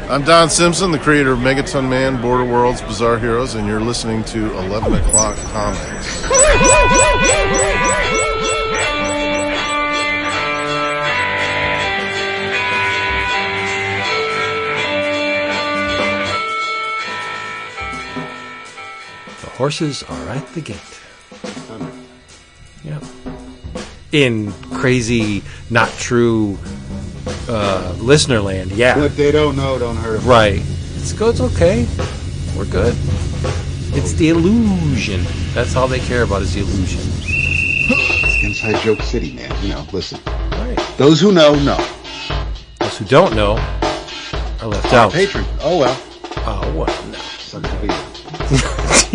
I'm Don Simpson, the creator of Megaton Man, Border Worlds, Bizarre Heroes, and you're listening to 11 O'Clock Comics. The horses are at the gate. Yep. In crazy, not true listener land, yeah. What they don't know, don't hurt them. Right. It's okay. We're good. It's the illusion. That's all they care about is the illusion. It's inside joke city, man. You know, listen. Right. Those who know, know. Those who don't know are left out. Patron. Oh, well. Oh, well, no. Sucks to be you.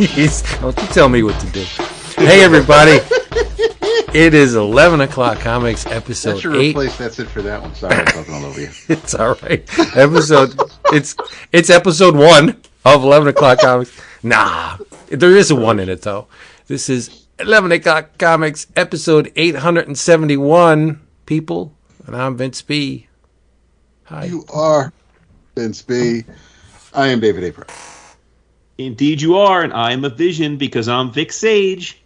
Jeez. Don't you tell me what to do. Hey, everybody. It is 11 O'Clock Comics, episode 8. I should replace that's it for that one. Sorry, I'm talking all over you. It's all right. It's episode 1 of 11 O'Clock Comics. Nah, there is a 1 in it, though. This is 11 O'Clock Comics, episode 871, people. And I'm Vince B. Hi. You are Vince B. I am David A. Price. Indeed you are, and I am a vision because I'm Vic Sage.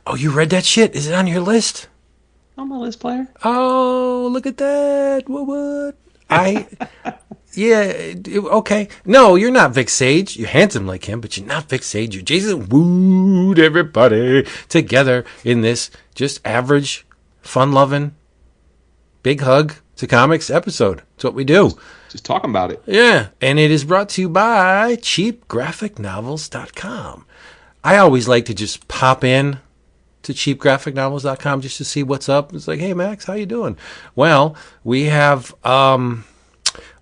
Oh, you read that shit? Is it on your list? On my list, player. Oh, look at that. What? Yeah, okay. No, you're not Vic Sage. You're handsome like him, but you're not Vic Sage. You're Jason Wood, everybody together in this just average, fun-loving, big hug to comics episode. That's what we do. Just talking about it. Yeah, and it is brought to you by cheapgraphicnovels.com. I always like to just pop in to cheapgraphicnovels.com just to see what's up. It's like, hey, Max, how you doing? Well, we have a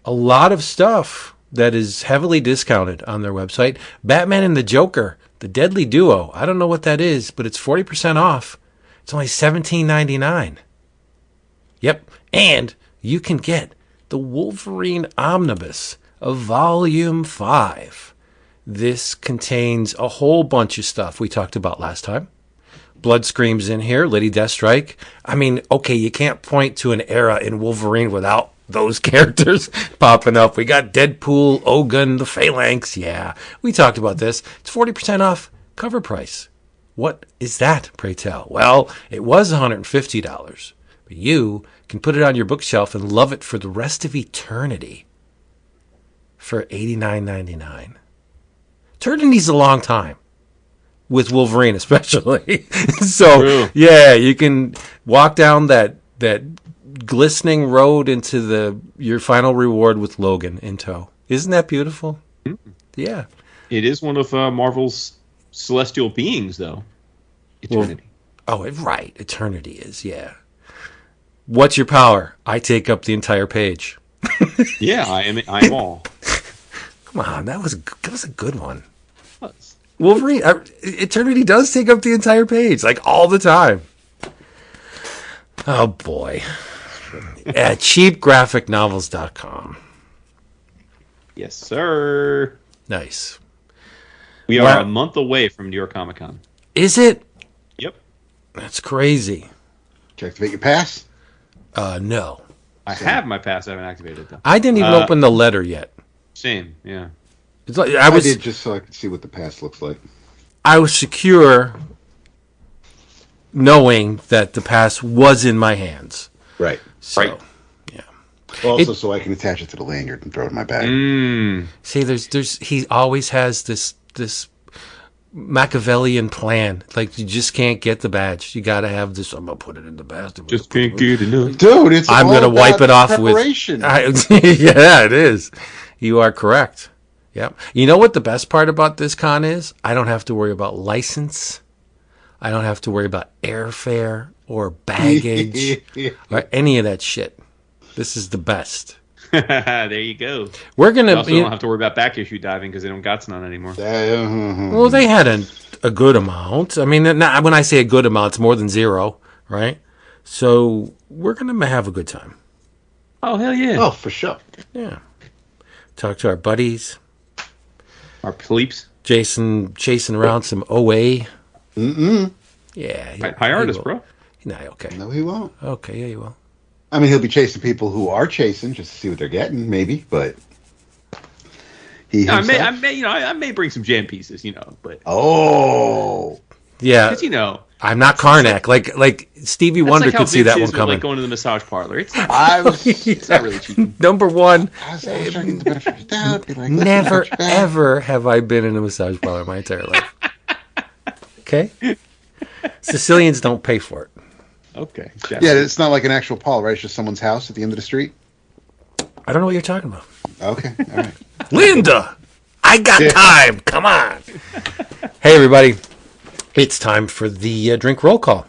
lot of stuff that is heavily discounted on their website. Batman and the Joker, the Deadly Duo. I don't know what that is, but it's 40% off. It's only $17.99. Yep, and you can get the Wolverine Omnibus of Volume 5. This contains a whole bunch of stuff we talked about last time. Blood Scream's in here, Lady Deathstrike. I mean, okay, you can't point to an era in Wolverine without those characters popping up. We got Deadpool, Ogun, the Phalanx. Yeah, we talked about this. It's 40% off cover price. What is that, pray tell? Well, it was $150, but you can put it on your bookshelf and love it for the rest of eternity for $89.99. Eternity's a long time. With Wolverine, especially. So, True. Yeah, you can walk down that glistening road into your final reward with Logan in tow. Isn't that beautiful? Mm-hmm. Yeah. It is one of Marvel's celestial beings, though. Eternity. Right. Eternity is, yeah. What's your power? I take up the entire page. Yeah, I am all. Come on, that was a good one. Wolverine, Eternity does take up the entire page, like all the time. Oh, boy. At cheapgraphicnovels.com. Yes, sir. Nice. We are a month away from New York Comic Con. Is it? Yep. That's crazy. Did you activate your pass? No. I have my pass. I haven't activated it, though. I didn't even open the letter yet. Same, yeah. It's like, I did just so I could see what the pass looks like. I was secure knowing that the pass was in my hands. Right. So, right. Yeah. Also, so I can attach it to the lanyard and throw it in my bag. See, he always has this Machiavellian plan. Like, you just can't get the badge. You got to have this. I'm going to put it in the badge. Just can't get enough. Dude, I'm going to wipe it off with. Yeah, it is. You are correct. Yep. You know what the best part about this con is? I don't have to worry about license. I don't have to worry about airfare or baggage or any of that shit. This is the best. There you go. We're gonna also don't have to worry about back issue diving because they don't got none anymore. Well, they had a good amount. I mean, when I say a good amount, it's more than zero, right? So we're gonna have a good time. Oh hell yeah! Oh, for sure. Yeah. Talk to our buddies. Our plebes. Jason chasing around some OA. Yeah. High artist, bro. Nah, okay. No, he won't. Okay, yeah, he will. I mean, he'll be chasing people who are chasing just to see what they're getting, maybe, but... He No, himself? I may bring some jam pieces, but Oh, Yeah. because I'm not Karnak. Like Stevie that's Wonder like how could see Vince that one is with, coming. like going to the massage parlor. It's not, I was. it's not really cheating. Number one, I was trying to get the benefit of the doubt. Be like, never "Let's watch back." ever have I been in a massage parlor my entire life. Okay? Sicilians don't pay for it. Okay. Yeah, it's not like an actual parlor, right? It's just someone's house at the end of the street. I don't know what you're talking about. Okay, all right. Linda, I got time. Come on. Hey, everybody. It's time for the drink roll call.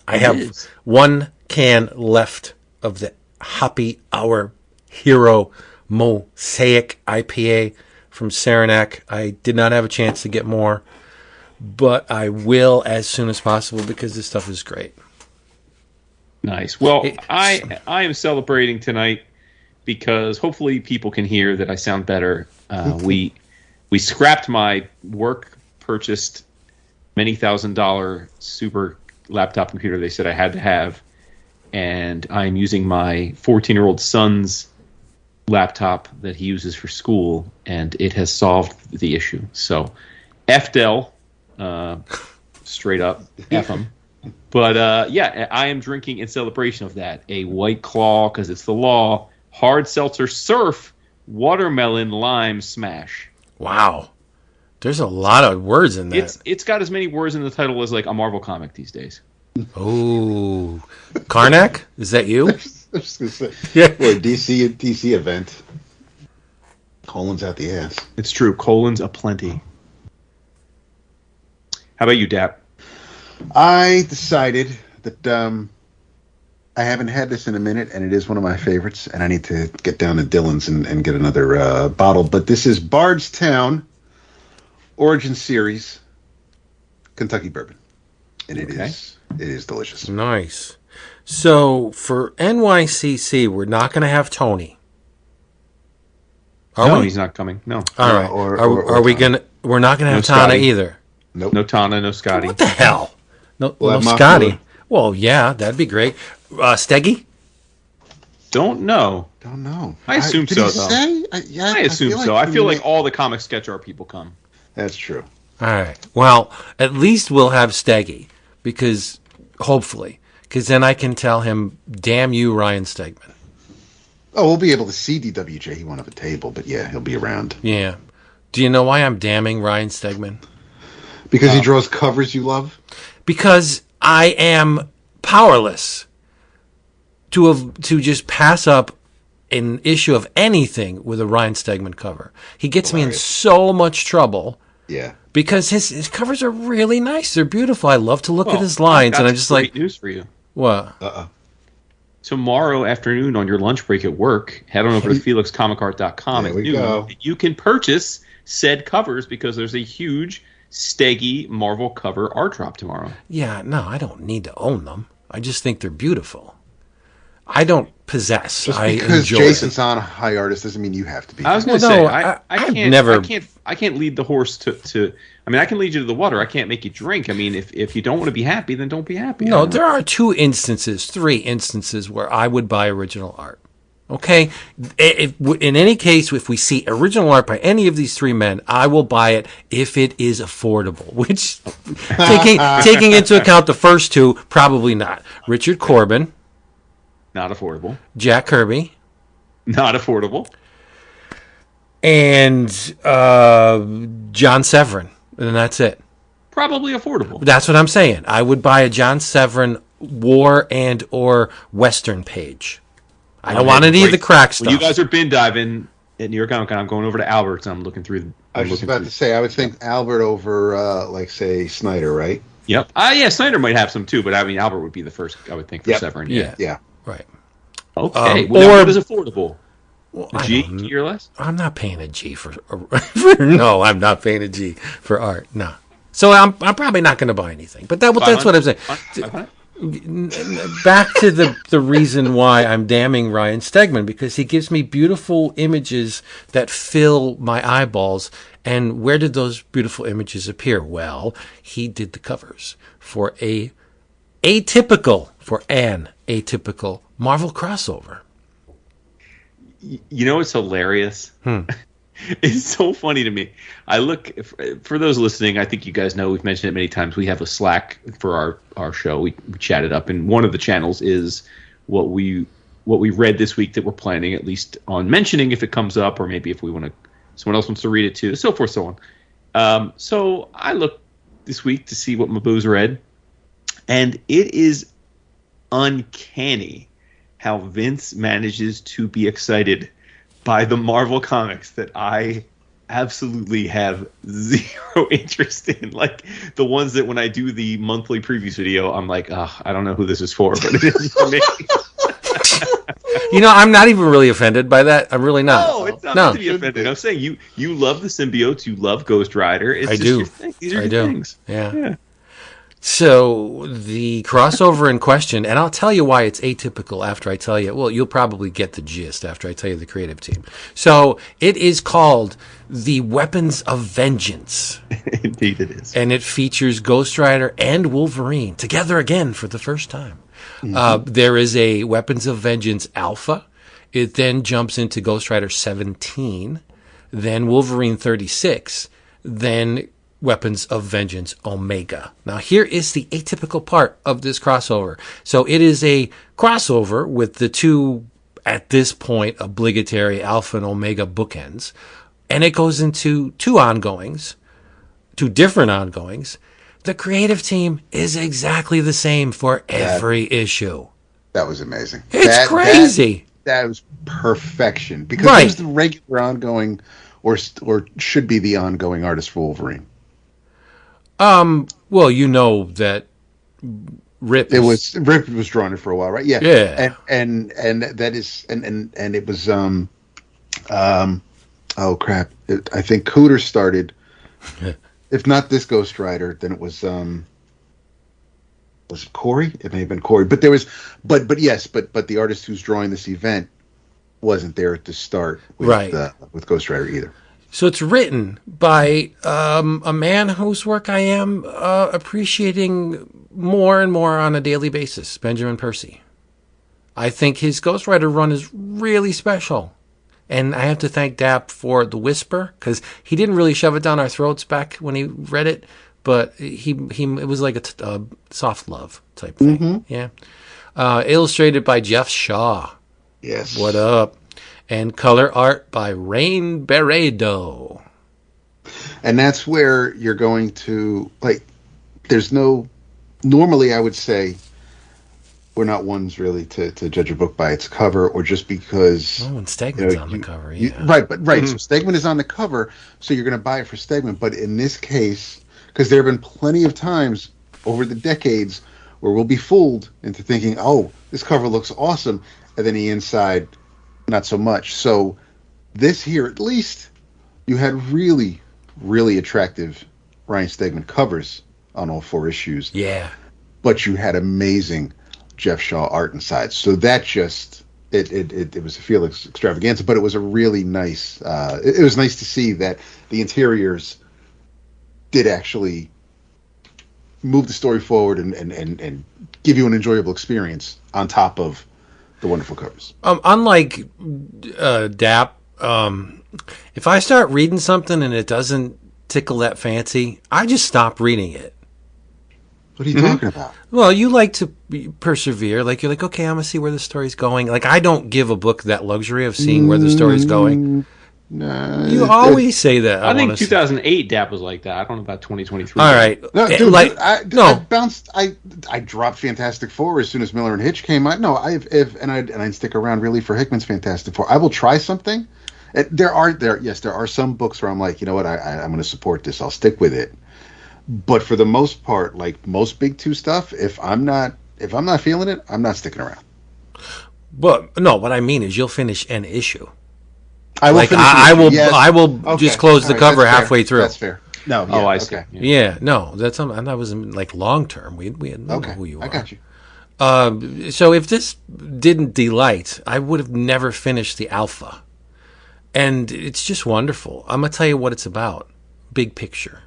I have one can left of the Happy Hour Hero Mosaic IPA from Saranac. I did not have a chance to get more, but I will as soon as possible because this stuff is great. Nice. Well, I am celebrating tonight because hopefully people can hear that I sound better. We scrapped my work purchased many $1,000 super laptop computer they said I had to have, and I'm using my 14-year-old son's laptop that he uses for school, and it has solved the issue. So, F Dell, straight up, F him. But yeah, I am drinking in celebration of that a White Claw, because it's the law, hard seltzer surf, watermelon lime smash. Wow. There's a lot of words in that. It's got as many words in the title as like a Marvel comic these days. Oh. Karnak? Is that you? I was just gonna say, Yeah. Boy, DC event. Colon's out the ass. It's true. Colons aplenty. How about you, Dap? I decided that I haven't had this in a minute, and it is one of my favorites, and I need to get down to Dillon's and get another bottle. But this is Bardstown Origin Series Kentucky Bourbon, and it is delicious. Nice. So for NYCC, we're not going to have Tony. No, we? he's not coming. No. All right. or Are we Tana. going to? We're not going to have No Tana Scotty. either. Nope. No Tana, no Scotty. What the hell? No, We'll no have Mock Scotty. Miller. Well, yeah, that'd be great. Steggy? Don't know. Don't know. I assume did so, he though. say? I assume so. I feel like all the comic sketch art people come. That's true. All right. Well, at least we'll have Steggy, because hopefully, because then I can tell him, "Damn you, Ryan Stegman." Oh, we'll be able to see DWJ. He won't have a table, but yeah, he'll be around. Yeah. Do you know why I'm damning Ryan Stegman? Because he draws covers you love? Because I am powerless to just pass up an issue of anything with a Ryan Stegman cover. He gets me in Hilarious. so much trouble Yeah. because his covers are really nice. They're beautiful. I love to look at Well, his lines, and I'm that's just great like, news for you. what? Tomorrow afternoon on your lunch break at work, head on over to felixcomicart.com There at we noon. go. You can purchase said covers because there's a huge Steggy Marvel cover art drop tomorrow. Yeah, no, I don't need to own them. I just think they're beautiful. I don't possess. Just I because enjoy. Jason's on a high artist doesn't mean you have to be. I was going to Well, no, say, I I've can't, never- I can't lead the horse to. I mean, I can lead you to the water. I can't make you drink. I mean, if you don't want to be happy, then don't be happy. No, there are three instances where I would buy original art. Okay? In any case, if we see original art by any of these three men, I will buy it if it is affordable, which, taking into account the first two, probably not. Richard Corbin, Not affordable. Jack Kirby, Not affordable. and John Severin. And that's it. Probably affordable. That's what I'm saying. I would buy a John Severin war and or Western page. I don't want any of the crack stuff. When you guys are bin diving at New York Comic Con, I'm going over to Albert's and I'm looking through. I was just about to say, I would think Albert over, like, say, Snyder, right? Yep. Yeah, Snyder might have some too, but I mean, Albert would be the first, I would think, for Yep. Severin. Yeah. Yeah. Right. Okay. Or- What is affordable? Well, A I G, don't- G or less? I'm not paying a G for no, I'm not paying a G for art. No. So I'm probably not going to buy anything. But that's what I'm saying. 500? Back to the reason why I'm damning Ryan Stegman, because he gives me beautiful images that fill my eyeballs. And where did those beautiful images appear? Well, he did the covers for an atypical Marvel crossover. You know what's hilarious? It's so funny to me. I look, for those listening, I think you guys know, we've mentioned it many times, we have a Slack for our show. We chat it up, and one of the channels is what we read this week that we're planning at least on mentioning if it comes up, or maybe if someone else wants to read it too, so forth, so on. So I looked this week to see what Mabu's read, and it is uncanny how Vince manages to be excited by the Marvel comics that I absolutely have zero interest in. Like the ones that when I do the monthly previews video, I'm like, I don't know who this is for, but it is for me. I'm not even really offended by that. I'm really not. No, it's not to be offended. I'm saying you love the symbiotes, you love Ghost Rider. It's I just do. Your thing. These are your things. Yeah. So the crossover in question, and I'll tell you why it's atypical after I tell you. Well, you'll probably get the gist after I tell you the creative team. So it is called the Weapons of Vengeance. Indeed it is. And it features Ghost Rider and Wolverine together again for the first time. There is a Weapons of Vengeance Alpha. It then jumps into Ghost Rider 17, then Wolverine 36, then Weapons of Vengeance Omega. Now, here is the atypical part of this crossover. So it is a crossover with the two, at this point, obligatory Alpha and Omega bookends. And it goes into two different ongoings. The creative team is exactly the same for every issue. That was amazing. It's crazy. That was perfection. Because it was the regular ongoing, or should be the ongoing artist for Wolverine. Well, you know that Rip was drawing it for a while, right? Yeah. Yeah. And that is and it was oh crap. I think Kuder started if not this Ghost Rider, then it was it Corey? It may have been Corey. But there was but the artist who's drawing this event wasn't there at the start with Ghost Rider either. So it's written by a man whose work I am appreciating more and more on a daily basis, Benjamin Percy. I think his Ghost Rider run is really special. And I have to thank Dap for the whisper, because he didn't really shove it down our throats back when he read it, but it was like a soft love type thing. Mm-hmm. Yeah. Illustrated by Geoff Shaw. Yes. What up? And color art by Rain Beredo. And that's where you're going to, normally I would say we're not ones really to judge a book by its cover, or just because... Oh, and Stegman's on the cover, yeah. So Stegman is on the cover, so you're going to buy it for Stegman. But in this case, because there have been plenty of times over the decades where we'll be fooled into thinking, oh, this cover looks awesome, and then the inside... not so much. So this here, at least, you had really, really attractive Ryan Stegman covers on all 4 issues. Yeah. But you had amazing Geoff Shaw art inside. So that just, it was a Felix extravaganza, but it was a really nice, it was nice to see that the interiors did actually move the story forward and give you an enjoyable experience on top of the wonderful covers. Unlike Dap, if I start reading something and it doesn't tickle that fancy, I just stop reading it. What are you talking about? Well, you like to persevere. Like, you're like, okay, I'm going to see where the story's going. Like, I don't give a book that luxury of seeing where the story's going. No. You always say that. I think 2008 Dap was like that. I don't know about 2023. All right. No, dude, I dropped Fantastic Four as soon as Miller and Hitch came out. I'd stick around really for Hickman's Fantastic Four. I will try something. There are some books where I'm like, you know what, I'm going to support this. I'll stick with it. But for the most part, like most Big Two stuff, if I'm not feeling it, I'm not sticking around. But no, what I mean is you'll finish an issue. I will just close the cover halfway through. That's fair. No. Yeah, I see. Okay. Yeah, no, that's something. That was like long term. We didn't know who you are. I got you. So if this didn't delight, I would have never finished the Alpha, and it's just wonderful. I'm gonna tell you what it's about. Big picture.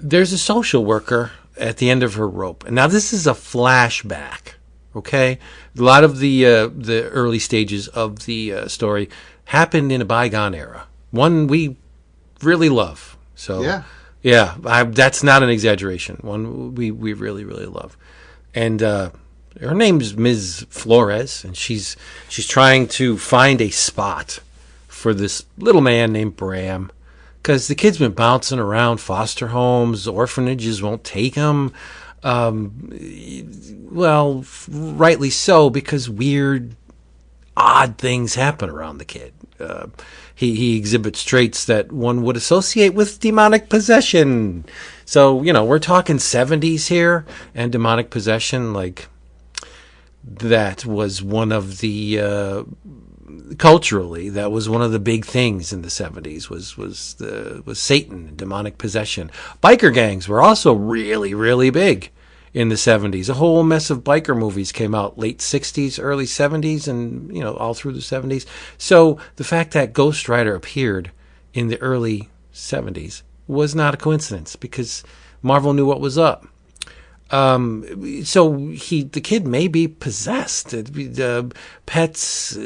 There's a social worker at the end of her rope, and now this is a flashback. Okay, a lot of the early stages of the story happened in a bygone era, one we really love. So yeah, that's not an exaggeration. One we really love, and her name's Ms. Flores, and she's trying to find a spot for this little man named Bram, because the kid's been bouncing around foster homes, orphanages won't take him. Well, rightly so, because weird, odd things happen around the kid. He exhibits traits that one would associate with demonic possession. So, we're talking 70s here, and demonic possession, like, that was one of the, culturally, that was one of the big things in the 70s, was Satan, demonic possession. Biker gangs were also really, really big in the 70s. A whole mess of biker movies came out late 60s, early 70s, and all through the 70s. So the fact that Ghost Rider appeared in the early 70s was not a coincidence, because Marvel knew what was up. So the kid may be possessed. Pets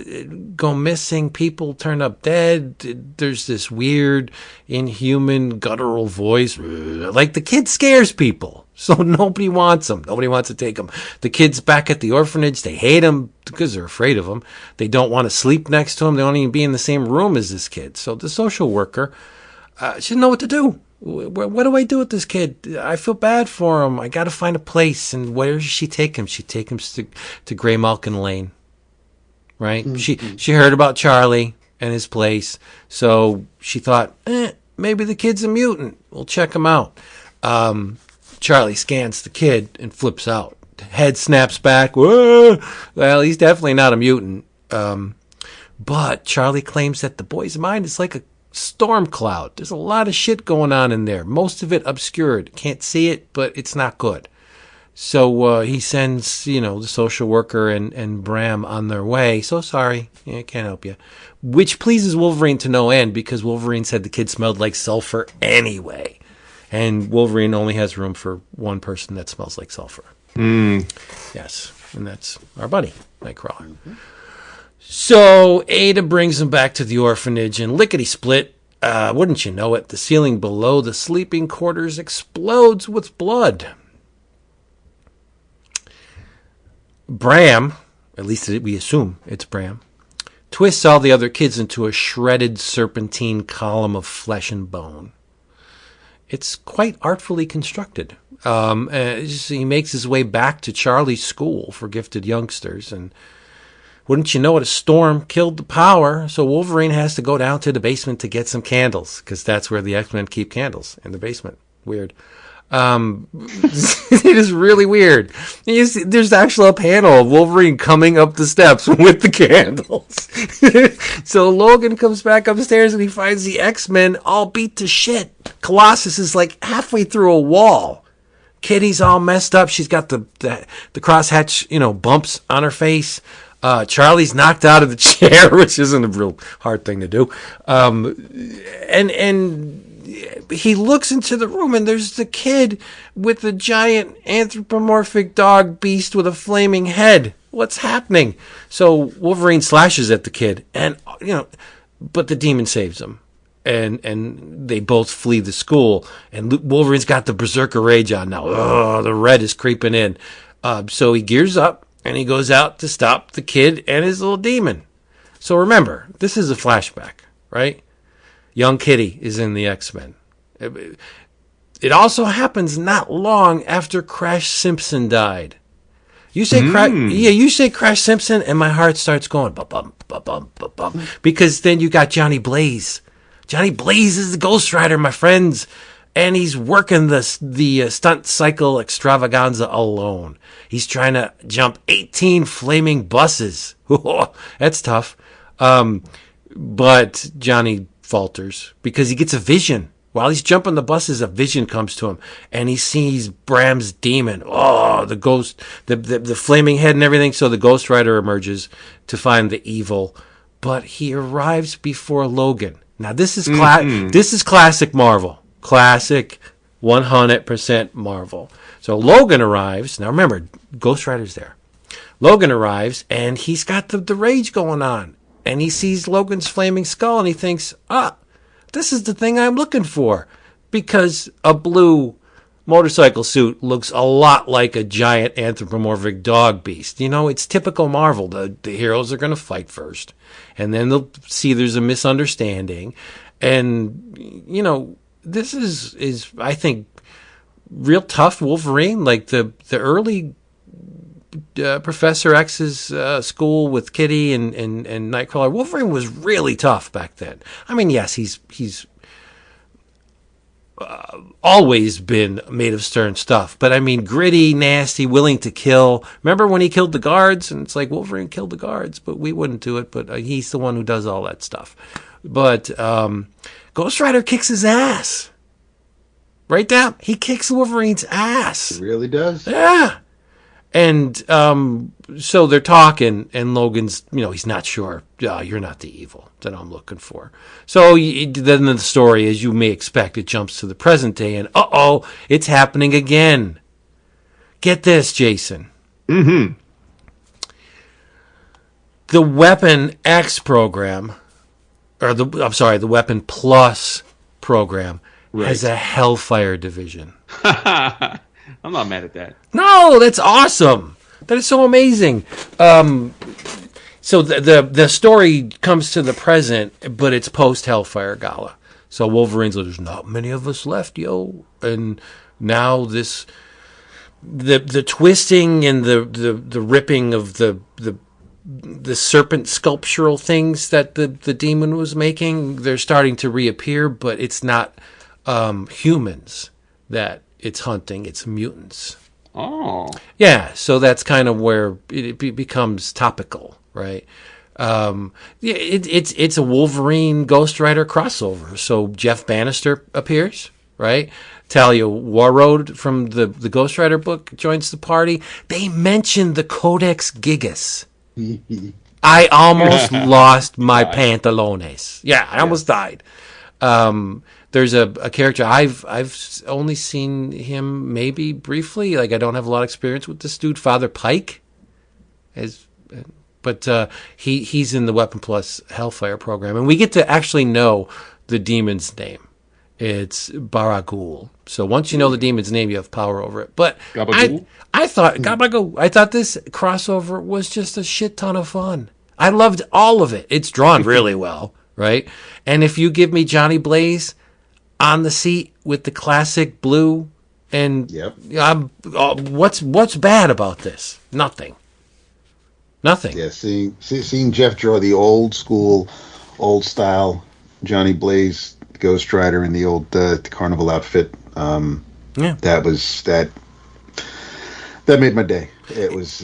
go missing, people turn up dead. There's this weird, inhuman, guttural voice. Like, the kid scares people, so nobody wants him. Nobody wants to take him. The kid's back at the orphanage. They hate him because they're afraid of him. They don't want to sleep next to him. They don't even be in the same room as this kid. So the social worker, she didn't know what to do. What do I do with this kid? I feel bad for him. I got to find a place. And where does she take him? She takes him to Graymalkin Lane, right? Mm-hmm. She heard about Charlie and his place, so she thought, maybe the kid's a mutant. We'll check him out. Charlie scans the kid and flips out. Head snaps back. Whoa! Well, he's definitely not a mutant. But Charlie claims that the boy's mind is like a storm cloud. There's a lot of shit going on in there. Most of it obscured. Can't see it, but it's not good. So he sends, the social worker and Bram on their way. So sorry. Yeah, can't help you. Which pleases Wolverine to no end, because Wolverine said the kid smelled like sulfur anyway. And Wolverine only has room for one person that smells like sulfur. Yes. And that's our buddy, Nightcrawler. Mm-hmm. So Ada brings him back to the orphanage, and lickety-split, wouldn't you know it, the ceiling below the sleeping quarters explodes with blood. Bram, at least we assume it's Bram, twists all the other kids into a shredded serpentine column of flesh and bone. It's quite artfully constructed. He makes his way back to Charlie's school for gifted youngsters, and wouldn't you know it, a storm killed the power, so Wolverine has to go down to the basement to get some candles, because that's where the X-Men keep candles, in the basement. Weird. It is really weird. There's actually a panel of Wolverine coming up the steps with the candles. So Logan comes back upstairs and he finds the X-Men all beat to shit. Colossus is like halfway through a wall. Kitty's all messed up. She's got the crosshatch, bumps on her face. Charlie's knocked out of the chair, which isn't a real hard thing to do. And he looks into the room, and there's the kid with the giant anthropomorphic dog beast with a flaming head. What's happening? So Wolverine slashes at the kid, and but the demon saves him, and they both flee the school. And Wolverine's got the berserker rage on now. Oh, the red is creeping in. So he gears up. And he goes out to stop the kid and his little demon. So remember, this is a flashback, right? Young Kitty is in the X-Men. It also happens not long after Crash Simpson died. You say you say Crash Simpson, and my heart starts going bum bum bum bum bum, because then you got Johnny Blaze. Johnny Blaze is the Ghost Rider, my friends. And he's working the stunt cycle extravaganza alone. He's trying to jump 18 flaming buses. That's tough. But Johnny falters because he gets a vision. While he's jumping the buses, a vision comes to him, and he sees Bram's demon. Oh, the ghost, the flaming head and everything. So the Ghost Rider emerges to find the evil, but he arrives before Logan. Now this is this is classic Marvel. Classic 100% Marvel. So Logan arrives. Now remember, Ghost Rider's there. Logan arrives, and he's got the rage going on. And he sees Logan's flaming skull, and he thinks, this is the thing I'm looking for. Because a blue motorcycle suit looks a lot like a giant anthropomorphic dog beast. You know, it's typical Marvel. The heroes are going to fight first. And then they'll see there's a misunderstanding. And, you know, this is I think, real tough Wolverine. Like the early Professor X's school with Kitty and Nightcrawler, Wolverine was really tough back then. I mean, yes, he's always been made of stern stuff, but I mean, gritty, nasty, willing to kill. Remember when he killed the guards? And it's like, Wolverine killed the guards, but we wouldn't do it. But he's the one who does all that stuff. But Ghost Rider kicks his ass. Right down. He kicks Wolverine's ass. He really does. Yeah. And so they're talking, and Logan's, you know, he's not sure. You're not the evil that I'm looking for. So then the story, as you may expect, it jumps to the present day, and it's happening again. Get this, Jason. Mm-hmm. The Weapon X program, or the Weapon Plus program, has a Hellfire division. I'm not mad at that. No, that's awesome. That is so amazing. So the story comes to the present, but it's post Hellfire Gala. So Wolverine's like, there's not many of us left, yo. And now the twisting and the ripping of the serpent sculptural things that the demon was making, they're starting to reappear, but it's not humans that it's hunting, it's mutants. Oh. Yeah, so that's kind of where it becomes topical, right? It's a Wolverine Ghost Rider crossover. So Jeff Bannister appears, right? Talia Warroad from the Ghost Rider book joins the party. They mention the Codex Gigas. I almost lost my pantalones. Yeah, I almost died. There's a character I've only seen him maybe briefly. Like, I don't have a lot of experience with this dude, Father Pike, but he's in the Weapon Plus Hellfire program, and we get to actually know the demon's name. It's Baragul. So once you know the demon's name, you have power over it. But I thought Gabagool. I thought this crossover was just a shit ton of fun. I loved all of it. It's drawn really well, right? And if you give me Johnny Blaze on the seat with the classic blue, and what's bad about this? Nothing. Yeah, seeing Geoff draw the old school, old style Johnny Blaze Ghost Rider in the old carnival outfit. That made my day. It was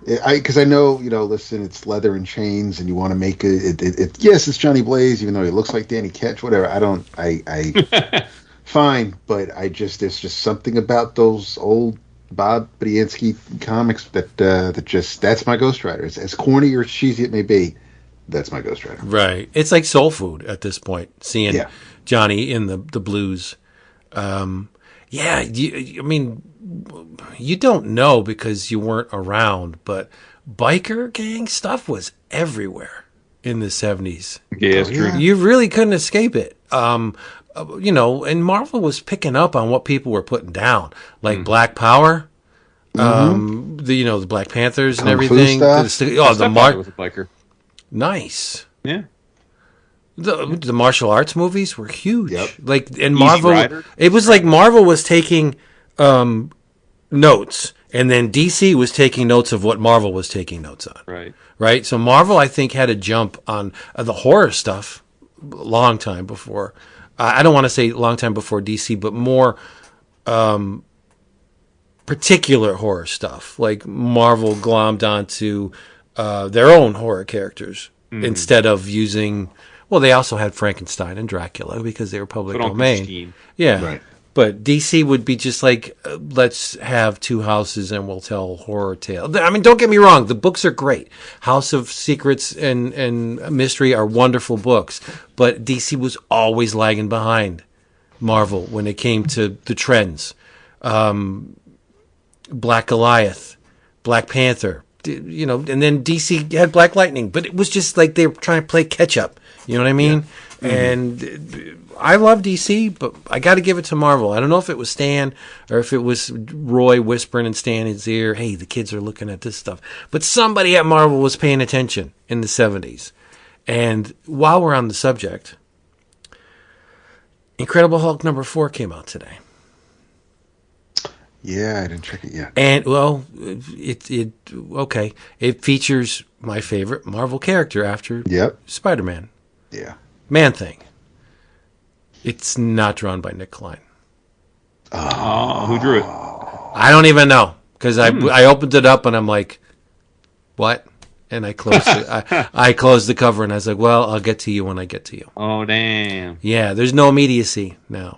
because I know, listen, it's leather and chains, and you want to make it. Yes, it's Johnny Blaze, even though he looks like Danny Ketch. Whatever. I fine, but there's just something about those old Bob Budiansky comics that's my Ghost Rider. It's as corny or cheesy it may be. That's my Ghost Rider. Right. It's like soul food at this point, seeing Johnny in the blues. You don't know because you weren't around, but biker gang stuff was everywhere in the 70s. Yeah, it's true. You really couldn't escape it. And Marvel was picking up on what people were putting down, like Black Power, the Black Panthers and everything. Stuff. Was a biker. Nice. Yeah. The martial arts movies were huge. Yep. Like, and Marvel, it was like Marvel was taking notes, and then DC was taking notes of what Marvel was taking notes on. Right. So Marvel, I think, had a jump on the horror stuff a long time before. I don't want to say long time before DC, but more particular horror stuff. Like Marvel glommed onto their own horror characters instead of using. Well, they also had Frankenstein and Dracula because they were public domain. Yeah. Right. But DC would be just like, let's have two houses and we'll tell horror tales. I mean, don't get me wrong. The books are great. House of Secrets and Mystery are wonderful books. But DC was always lagging behind Marvel when it came to the trends. Black Goliath, Black Panther, and then DC had Black Lightning, but it was just like they were trying to play catch up. You know what I mean? Yeah. And I love DC, but I got to give it to Marvel. I don't know if it was Stan or if it was Roy whispering in Stan's ear, "Hey, the kids are looking at this stuff." But somebody at Marvel was paying attention in the 70s. And while we're on the subject, Incredible Hulk #4 came out today. Yeah, I didn't check it yet. And it features my favorite Marvel character after Spider-Man. Yeah. Man-Thing. It's not drawn by Nick Klein. Oh, who drew it? I don't even know, because I opened it up and I'm like, what? And I closed it. I closed the cover and I was like, well, I'll get to you when I get to you. Oh, damn. Yeah, there's no immediacy now.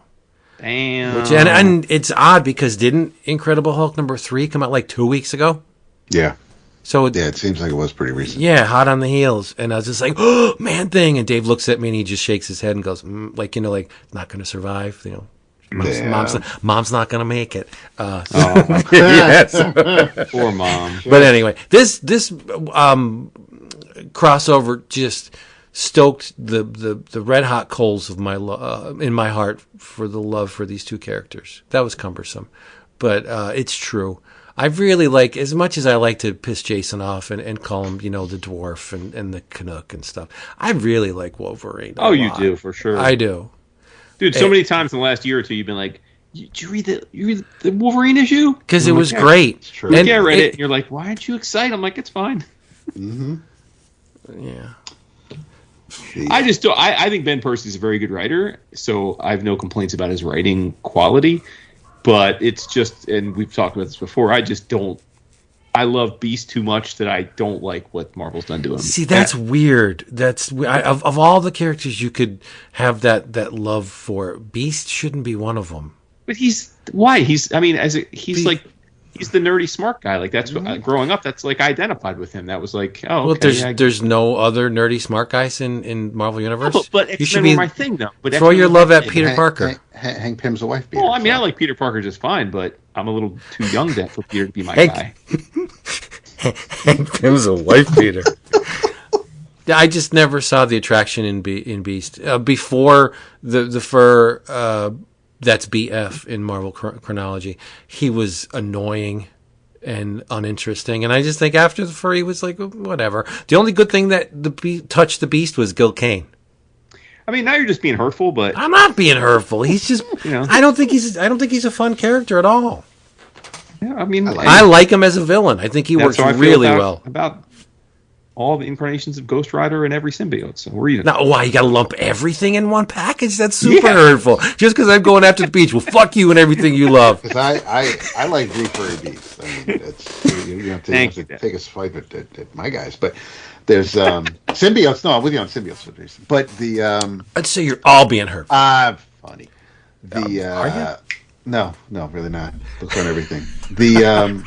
Damn. And it's odd because didn't Incredible Hulk #3 come out like 2 weeks ago? Yeah. So it seems like it was pretty recent. Yeah, hot on the heels. And I was just like, oh, Man-Thing. And Dave looks at me and he just shakes his head and goes, like not going to survive. Mom's not going to make it. Yes. Poor mom. But anyway, this crossover just stoked the red hot coals of my in my heart for the love for these two characters. That was cumbersome, but it's true. I really like, as much as I like to piss Jason off and call him, the dwarf and the Canuck and stuff, I really like Wolverine. Oh, you do, for sure. I do. Dude, so many times in the last year or two, you've been like, did you read the Wolverine issue? Because it was great. It's true. And I read it, and you're like, why aren't you excited? I'm like, it's fine. Mm-hmm. Yeah. I just don't. I think Ben Percy's a very good writer, so I have no complaints about his writing quality. But it's just, and we've talked about this before, I just don't. I love Beast too much that I don't like what Marvel's done to him. See, that's weird. Of all the characters you could have that love for, Beast shouldn't be one of them. But he's the nerdy smart guy. Like that's what, growing up. That's like I identified with him. That was like, oh, okay. Well, there's no other nerdy smart guys in Marvel Universe. No, but X-Men were my thing though. But throw your love at Peter Parker. Hank Pym's a wife beater. Well, I mean, I like Peter Parker just fine, but I'm a little too young for Peter to be my guy. Hank Pym's a wife beater. I just never saw the attraction in Beast before the fur. That's BF in Marvel chronology. He was annoying and uninteresting, and I just think after the fur, he was like whatever. The only good thing that touched the Beast was Gil Kane. I mean, now you're just being hurtful, but I'm not being hurtful. He's just, I don't think he's a fun character at all. Yeah, I mean, I like him as a villain. I think he works really well. About all the incarnations of Ghost Rider and every symbiote. So we're even. Now, why you got to lump everything in one package? That's super hurtful. Just because I'm going after the beach, well, fuck you and everything you love. Because I like Blue Furry Beast. I mean, you have to take a swipe at my guys, but there's symbiotes. No, I'm with you on symbiotes for reason. But the I'd say you're all being hurt. Funny. Are you? No, really not. Looks on everything. The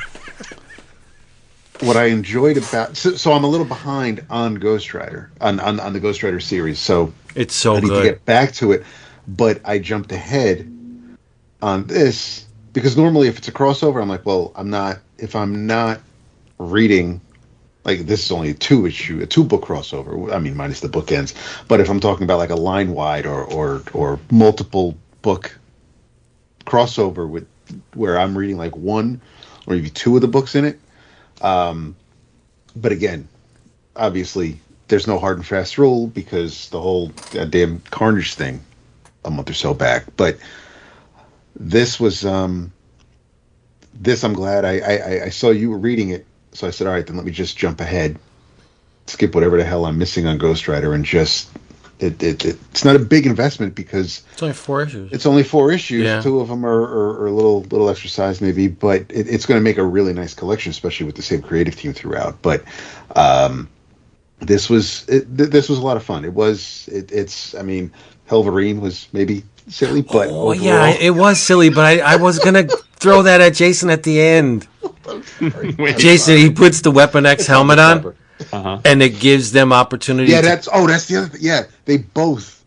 what I enjoyed about so I'm a little behind on Ghost Rider on the Ghost Rider series, so it's so I need good to get back to it, but I jumped ahead on this because normally if it's a crossover, I'm like, well, I'm not reading, like this is only a 2-book crossover. I mean, minus the bookends. But if I'm talking about like a line wide or multiple book crossover with where I'm reading like one or maybe two of the books in it. But again, obviously there's no hard and fast rule because the whole damn Carnage thing a month or so back. But this was this I'm glad I saw you were reading it, so I said, all right, then let me just jump ahead, skip whatever the hell I'm missing on Ghost Rider, and just it's not a big investment because it's only 4 issues. It's only 4 issues. Yeah. 2 of them are a little exercise maybe, but it's going to make a really nice collection, especially with the same creative team throughout. But this was a lot of fun. It's I mean, Wolverine was maybe silly, but overall, yeah, it was silly. But I was gonna throw that at Jason at the end. Jason, he puts the Weapon X helmet on. And it gives them opportunity. Yeah, that's the other thing. Yeah, they both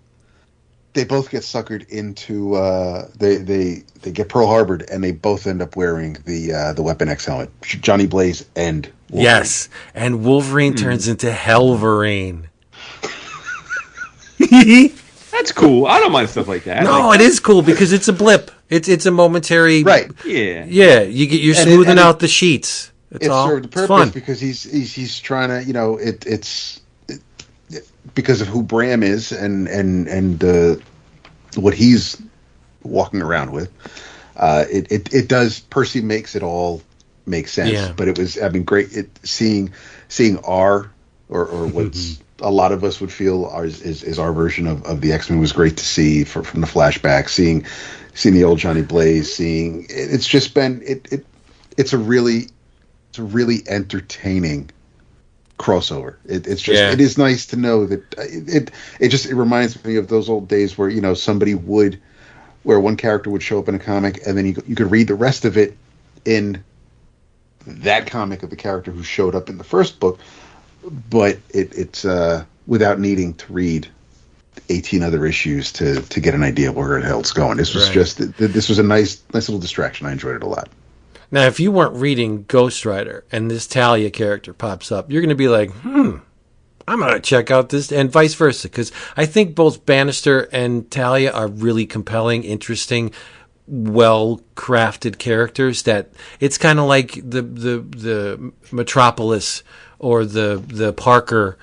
get suckered into they get Pearl Harbored, and they both end up wearing the Weapon X helmet. Johnny Blaze and Yes, and Wolverine turns into Hellverine. That's cool. I don't mind stuff like that. No, it is cool because it's a blip. It's a momentary. Right. Yeah. Yeah. You're smoothing out the sheets. It's served the purpose because he's trying to, it's because of who Bram is and what he's walking around with. It does. Percy makes it all make sense. Yeah. But it was, great. Seeing our or what's a lot of us would feel is our version of the X-Men was great to see from the flashback. Seeing the old Johnny Blaze. It's just been it's a really entertaining crossover. It is nice to know that it reminds me of those old days where where one character would show up in a comic and then you could read the rest of it in that comic of the character who showed up in the first book, but it's without needing to read 18 other issues to get an idea where the hell it's going. This was this was a nice little distraction. I enjoyed it a lot. Now, if you weren't reading Ghost Rider and this Talia character pops up, you're going to be like, I'm going to check out this, and vice versa, because I think both Bannister and Talia are really compelling, interesting, well-crafted characters that it's kind of like the Metropolis or the Parker,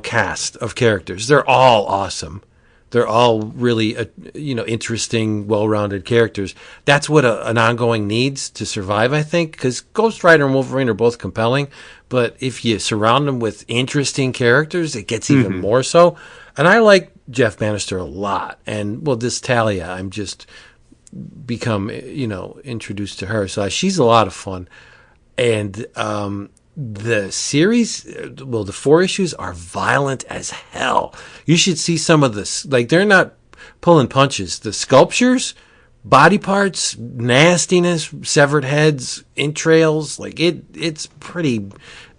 cast of characters. They're all awesome. They're all really, interesting, well-rounded characters. That's what an ongoing needs to survive, I think, because Ghost Rider and Wolverine are both compelling, but if you surround them with interesting characters, it gets even more so. And I like Geoff Bannister a lot. And, this Talia, I'm just become, introduced to her. So she's a lot of fun. And the series, the 4 issues are violent as hell. You should see some of this. Like, they're not pulling punches. The sculptures, body parts, nastiness, severed heads, entrails, it's pretty.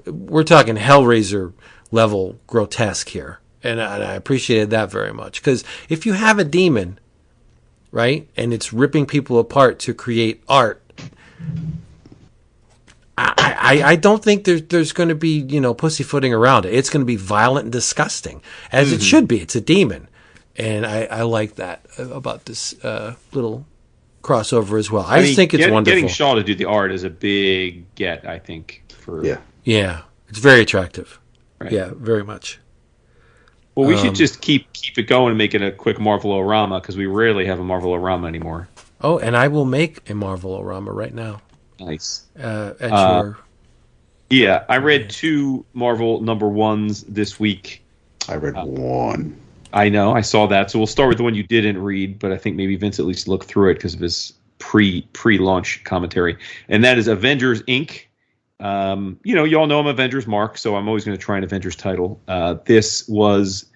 We're talking Hellraiser level grotesque here. And I appreciated that very much. Because if you have a demon, right, and it's ripping people apart to create art, I don't think there's going to be, pussyfooting around it. It's going to be violent and disgusting, as it should be. It's a demon. And I like that about this little crossover as well. I just think it's wonderful. Getting Shaw to do the art is a big get, I think. Yeah. It's very attractive. Right. Yeah, very much. Well, we should just keep it going and make it a quick Marvel-O-Rama, because we rarely have a Marvel-O-Rama anymore. Oh, and I will make a Marvel-O-Rama right now. Nice. I read 2 Marvel #1s this week. I read 1. I know, I saw that. So we'll start with the one you didn't read, but I think maybe Vince at least looked through it because of his pre-launch commentary. And that is Avengers Inc. You all know I'm Avengers Mark, so I'm always going to try an Avengers title. This was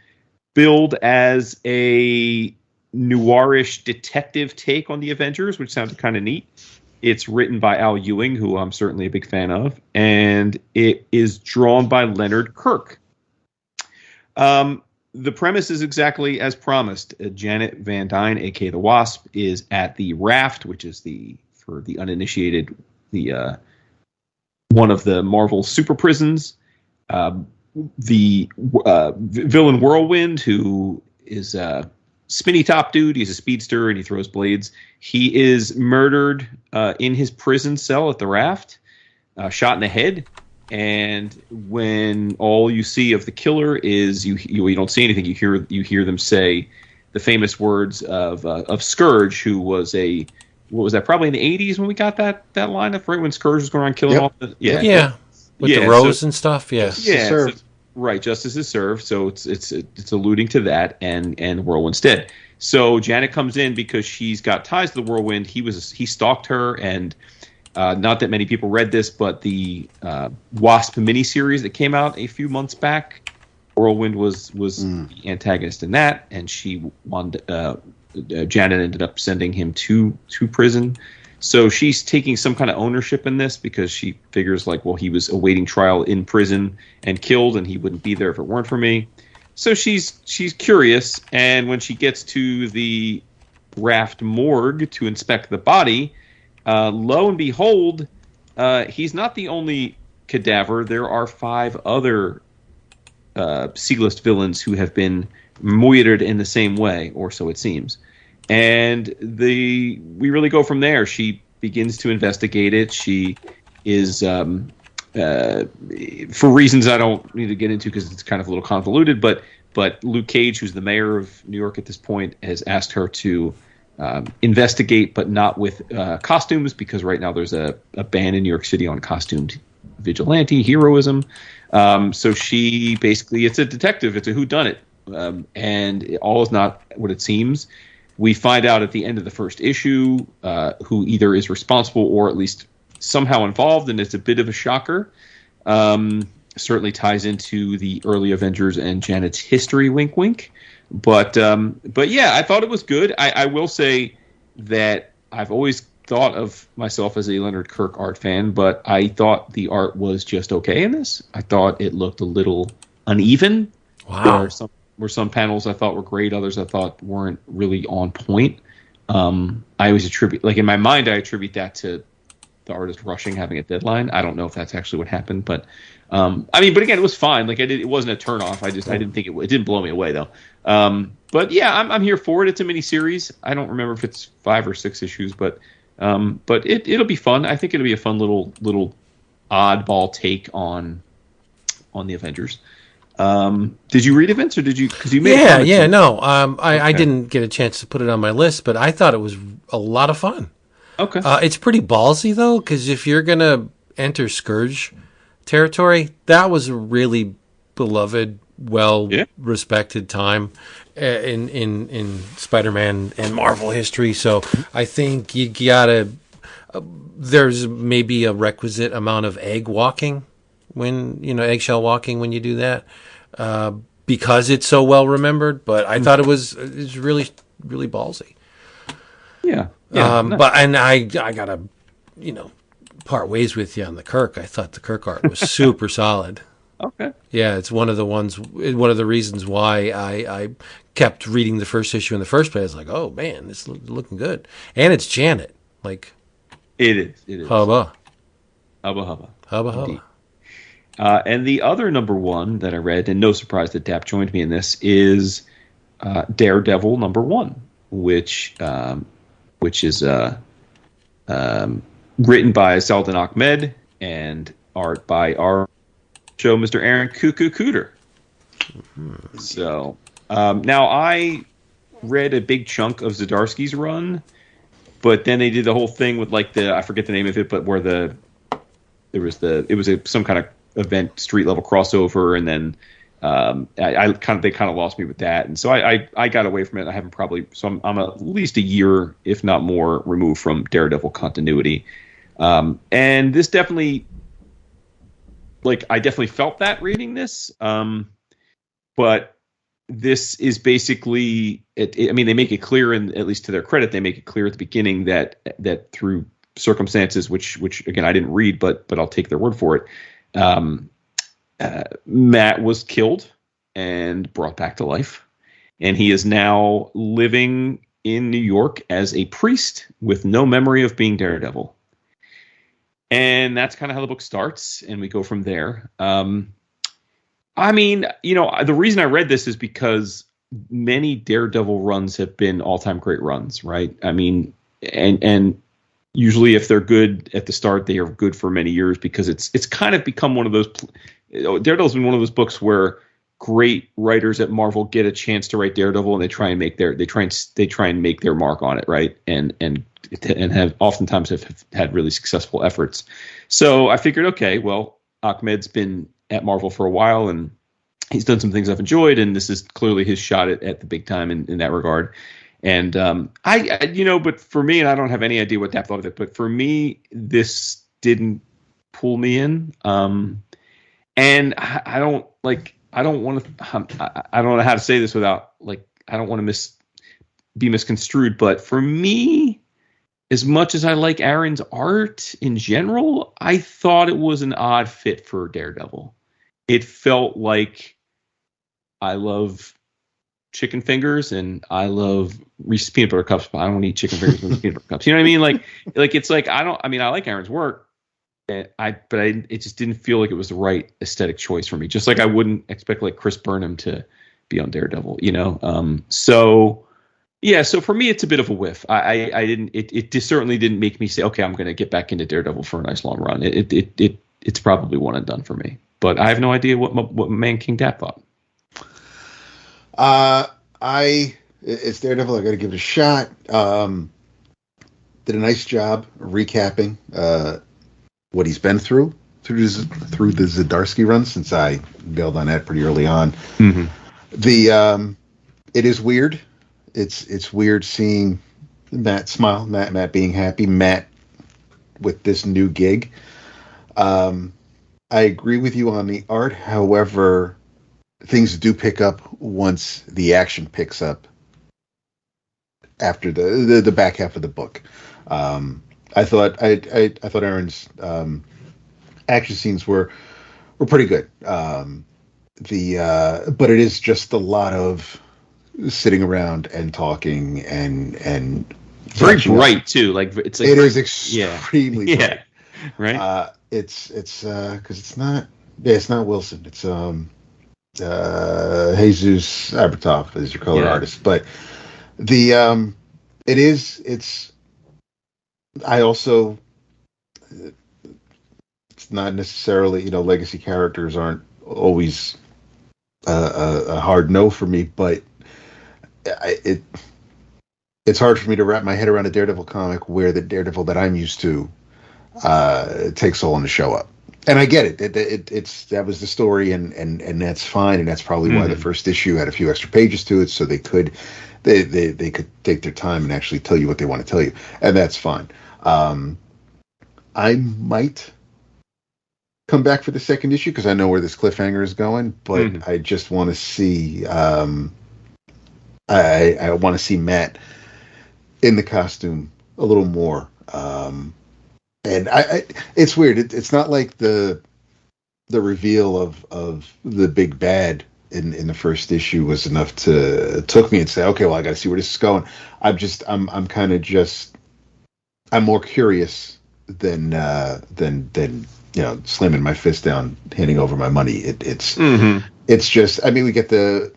billed as a noirish detective take on the Avengers, which sounded kind of neat. It's written by Al Ewing, who I'm certainly a big fan of, and it is drawn by Leonard Kirk. The premise is exactly as promised. Janet Van Dyne, a.k.a. the Wasp, is at the Raft, which is for the uninitiated, one of the Marvel super prisons. The villain Whirlwind, who is a spinny top dude, he's a speedster and he throws blades. He is murdered in his prison cell at the Raft, shot in the head. And when all you see of the killer is you don't see anything, you hear them say the famous words of Scourge, who was what was that, probably in the 80s when we got that line of right when Scourge was going around killing all the with the rose and stuff. Right, justice is served. So it's alluding to that, and Whirlwind's dead. So Janet comes in because she's got ties to the Whirlwind. He stalked her, and not that many people read this, but the Wasp miniseries that came out a few months back, Whirlwind was the antagonist in that, and Janet ended up sending him to prison. So she's taking some kind of ownership in this because she figures he was awaiting trial in prison and killed, and he wouldn't be there if it weren't for me. So she's curious, and when she gets to the Raft morgue to inspect the body, lo and behold, he's not the only Cadaver, there are 5 other C-list villains who have been murdered in the same way, or so it seems. And we really go from there. She begins to investigate it. She is, for reasons I don't need to get into because it's kind of a little convoluted, but Luke Cage, who's the mayor of New York at this point, has asked her to investigate, but not with costumes, because right now there's a ban in New York City on costumed vigilante heroism. So she basically, it's a detective, it's a whodunit, and all is not what it seems. We find out at the end of the first issue who either is responsible or at least somehow involved, and it's a bit of a shocker. Certainly ties into the early Avengers and Janet's history, wink, wink. But yeah, I thought it was good. I will say that I've always thought of myself as a Leonard Kirk art fan, but I thought the art was just okay in this. I thought it looked a little uneven. Wow. Where some panels I thought were great, others I thought weren't really on point. I always attribute, like in my mind, I attribute that to the artist rushing, having a deadline. I don't know if that's actually what happened, but but again, it was fine. Like it wasn't a turnoff. I didn't think it didn't blow me away though. But yeah, I'm here for it. It's a mini series. I don't remember if it's 5 or 6 issues, but it'll be fun. I think it'll be a fun little oddball take on the Avengers. Did you read it, Vince, or did you? Because you made no. I didn't get a chance to put it on my list, but I thought it was a lot of fun. Okay. It's pretty ballsy though, because if you're gonna enter Scourge territory, that was a really beloved, respected time in Spider-Man and Marvel history. So I think you gotta. There's maybe a requisite amount of eggshell walking when you do that, because it's so well remembered. But I thought it was really, really ballsy. Yeah. But I gotta, part ways with you on the Kirk. I thought the Kirk art was super solid. Okay. Yeah, it's one of the reasons why I kept reading the first issue in the first place. Like, oh man, this is looking good, and it's Janet. Like, it is. Hubba. And the other number 1 that I read, and no surprise that Dap joined me in this, is Daredevil number 1, which is written by Saladin Ahmed and art by our show, Mr. Aaron Kuder. So now I read a big chunk of Zdarsky's run, but then they did the whole thing with I forget the name of it, but where it was some kind of event street level crossover, and then they kind of lost me with that, and so I got away from it. I haven't I'm at least a year, if not more, removed from Daredevil continuity, and this definitely, I definitely felt that reading this, but this is basically I mean, they make it clear, and at least to their credit, they make it clear at the beginning that through circumstances which again I didn't read, but I'll take their word for it. Matt was killed and brought back to life, and he is now living in New York as a priest with no memory of being Daredevil. And that's kind of how the book starts, and we go from there. I mean, the reason I read this is because many Daredevil runs have been all-time great runs, right? I mean, and usually if they're good at the start, they are good for many years, because it's kind of become one of those. Daredevil's been one of those books where great writers at Marvel get a chance to write Daredevil, and they try and make their mark on it, right? And have oftentimes have had really successful efforts. So I figured, okay, well, Ahmed's been at Marvel for a while, and he's done some things I've enjoyed, and this is clearly his shot at the big time in that regard. And but for me, and I don't have any idea what Dap thought of it, but for me, this didn't pull me in. And I don't want to. I don't know how to say this without I don't want to be misconstrued. But for me, as much as I like Aaron's art in general, I thought it was an odd fit for Daredevil. It felt like I love chicken fingers and I love Reese's peanut butter cups, but I don't eat chicken fingers with peanut butter cups. You know what I mean? Like it's like I like Aaron's work, it just didn't feel like it was the right aesthetic choice for me. Just like I wouldn't expect like Chris Burnham to be on Daredevil, So for me, it's a bit of a whiff. I didn't. It certainly didn't make me say, okay, I'm going to get back into Daredevil for a nice long run. It's probably one and done for me. But I have no idea what Man King Dat thought. It's Daredevil. I got to give it a shot. Did a nice job recapping what he's been through the Zdarsky run, since I bailed on that pretty early on. Mm-hmm. It is weird. It's weird seeing Matt smile, Matt being happy, Matt with this new gig. I agree with you on the art. However, things do pick up once the action picks up after the back half of the book. I thought Aaron's action scenes were pretty good. But it is just a lot of sitting around and talking and very bright too. Like it's like it is extremely bright. Right. It's because it's not Wilson. It's Jesus Aburtov is your color artist, but it's I also, it's not necessarily, legacy characters aren't always a hard no for me, but it's hard for me to wrap my head around a Daredevil comic where the Daredevil that I'm used to takes so long to show up. And I get it. That was the story, and that's fine, and that's probably why the first issue had a few extra pages to it, so they could take their time and actually tell you what they want to tell you, and that's fine. I might come back for the second issue because I know where this cliffhanger is going, but I just want to see. I want to see Matt in the costume a little more. And it's weird. It's not like the reveal of the big bad in the first issue was enough to took me and say, okay, well, I got to see where this is going. I'm more curious than slamming my fist down, handing over my money. It's just, I mean, we get the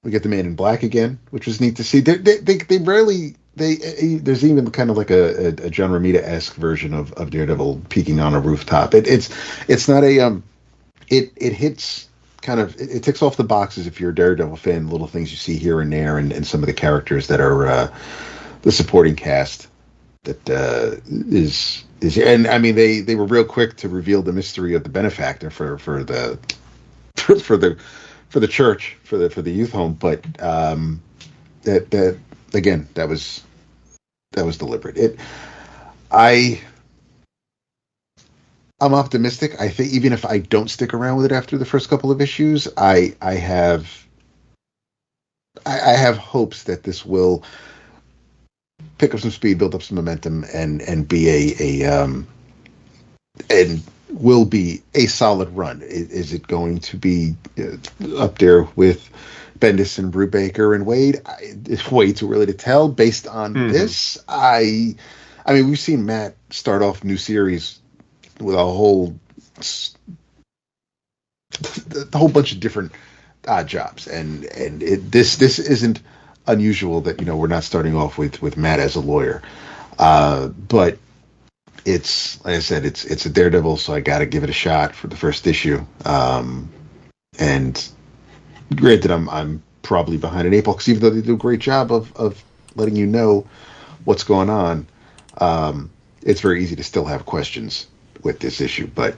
Man in Black again, which was neat to see. They rarely. There's even kind of like a John Romita-esque version of Daredevil peeking on a rooftop. It's not a it hits kind of it ticks off the boxes if you're a Daredevil fan. Little things you see here and there, and some of the characters that are the supporting cast that is and I mean they were real quick to reveal the mystery of the benefactor for the church for the youth home, but that again that was deliberate. I'm optimistic. I think even if I don't stick around with it after the first couple of issues, I have hopes that this will pick up some speed, build up some momentum, and be and will be a solid run. Is it going to be up there with Bendis and Brubaker and Wade? It's way too early to tell. Based on this, I mean, we've seen Matt start off new series with a whole bunch of different odd jobs, and this isn't unusual that we're not starting off with Matt as a lawyer, but it's like I said, it's a Daredevil, so I got to give it a shot for the first issue. And granted, I'm probably behind an 8 ball because even though they do a great job of letting you know what's going on, it's very easy to still have questions with this issue. But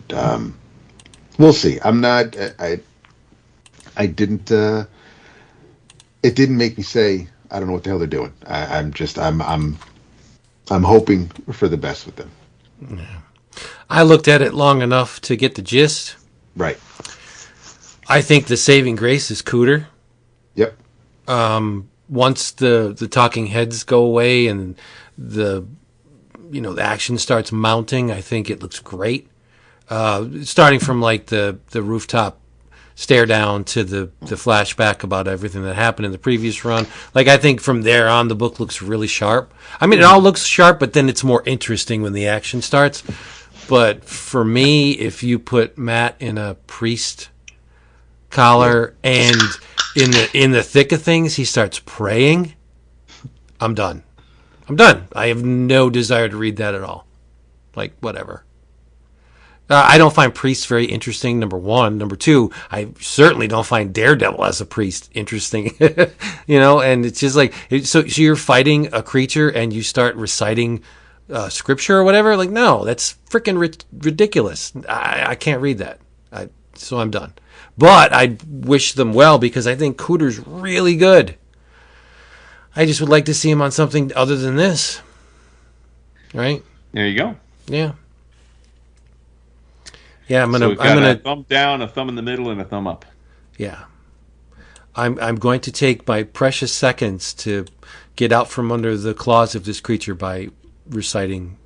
we'll see. I didn't. It didn't make me say I don't know what the hell they're doing. I'm hoping for the best with them. Yeah. I looked at it long enough to get the gist. Right. I think the saving grace is Kuder. Yep. Once the talking heads go away and the action starts mounting, I think it looks great. Starting from like the rooftop stare down to the flashback about everything that happened in the previous run. Like, I think from there on, the book looks really sharp. I mean, it all looks sharp, but then it's more interesting when the action starts. But for me, if you put Matt in a priest collar and in the thick of things, he starts praying, I'm done. I have no desire to read that at all. Like, whatever. I don't find priests very interesting, number one. Number two, I certainly don't find Daredevil as a priest interesting. And it's just like, so you're fighting a creature and you start reciting scripture or whatever? Like, no, that's freaking ridiculous. I can't read that. So I'm done. But I wish them well because I think Kuder's really good. I just would like to see him on something other than this. Right? There you go. Yeah. Yeah, I'm gonna a thumb down, a thumb in the middle, and a thumb up. Yeah. I'm going to take my precious seconds to get out from under the claws of this creature by reciting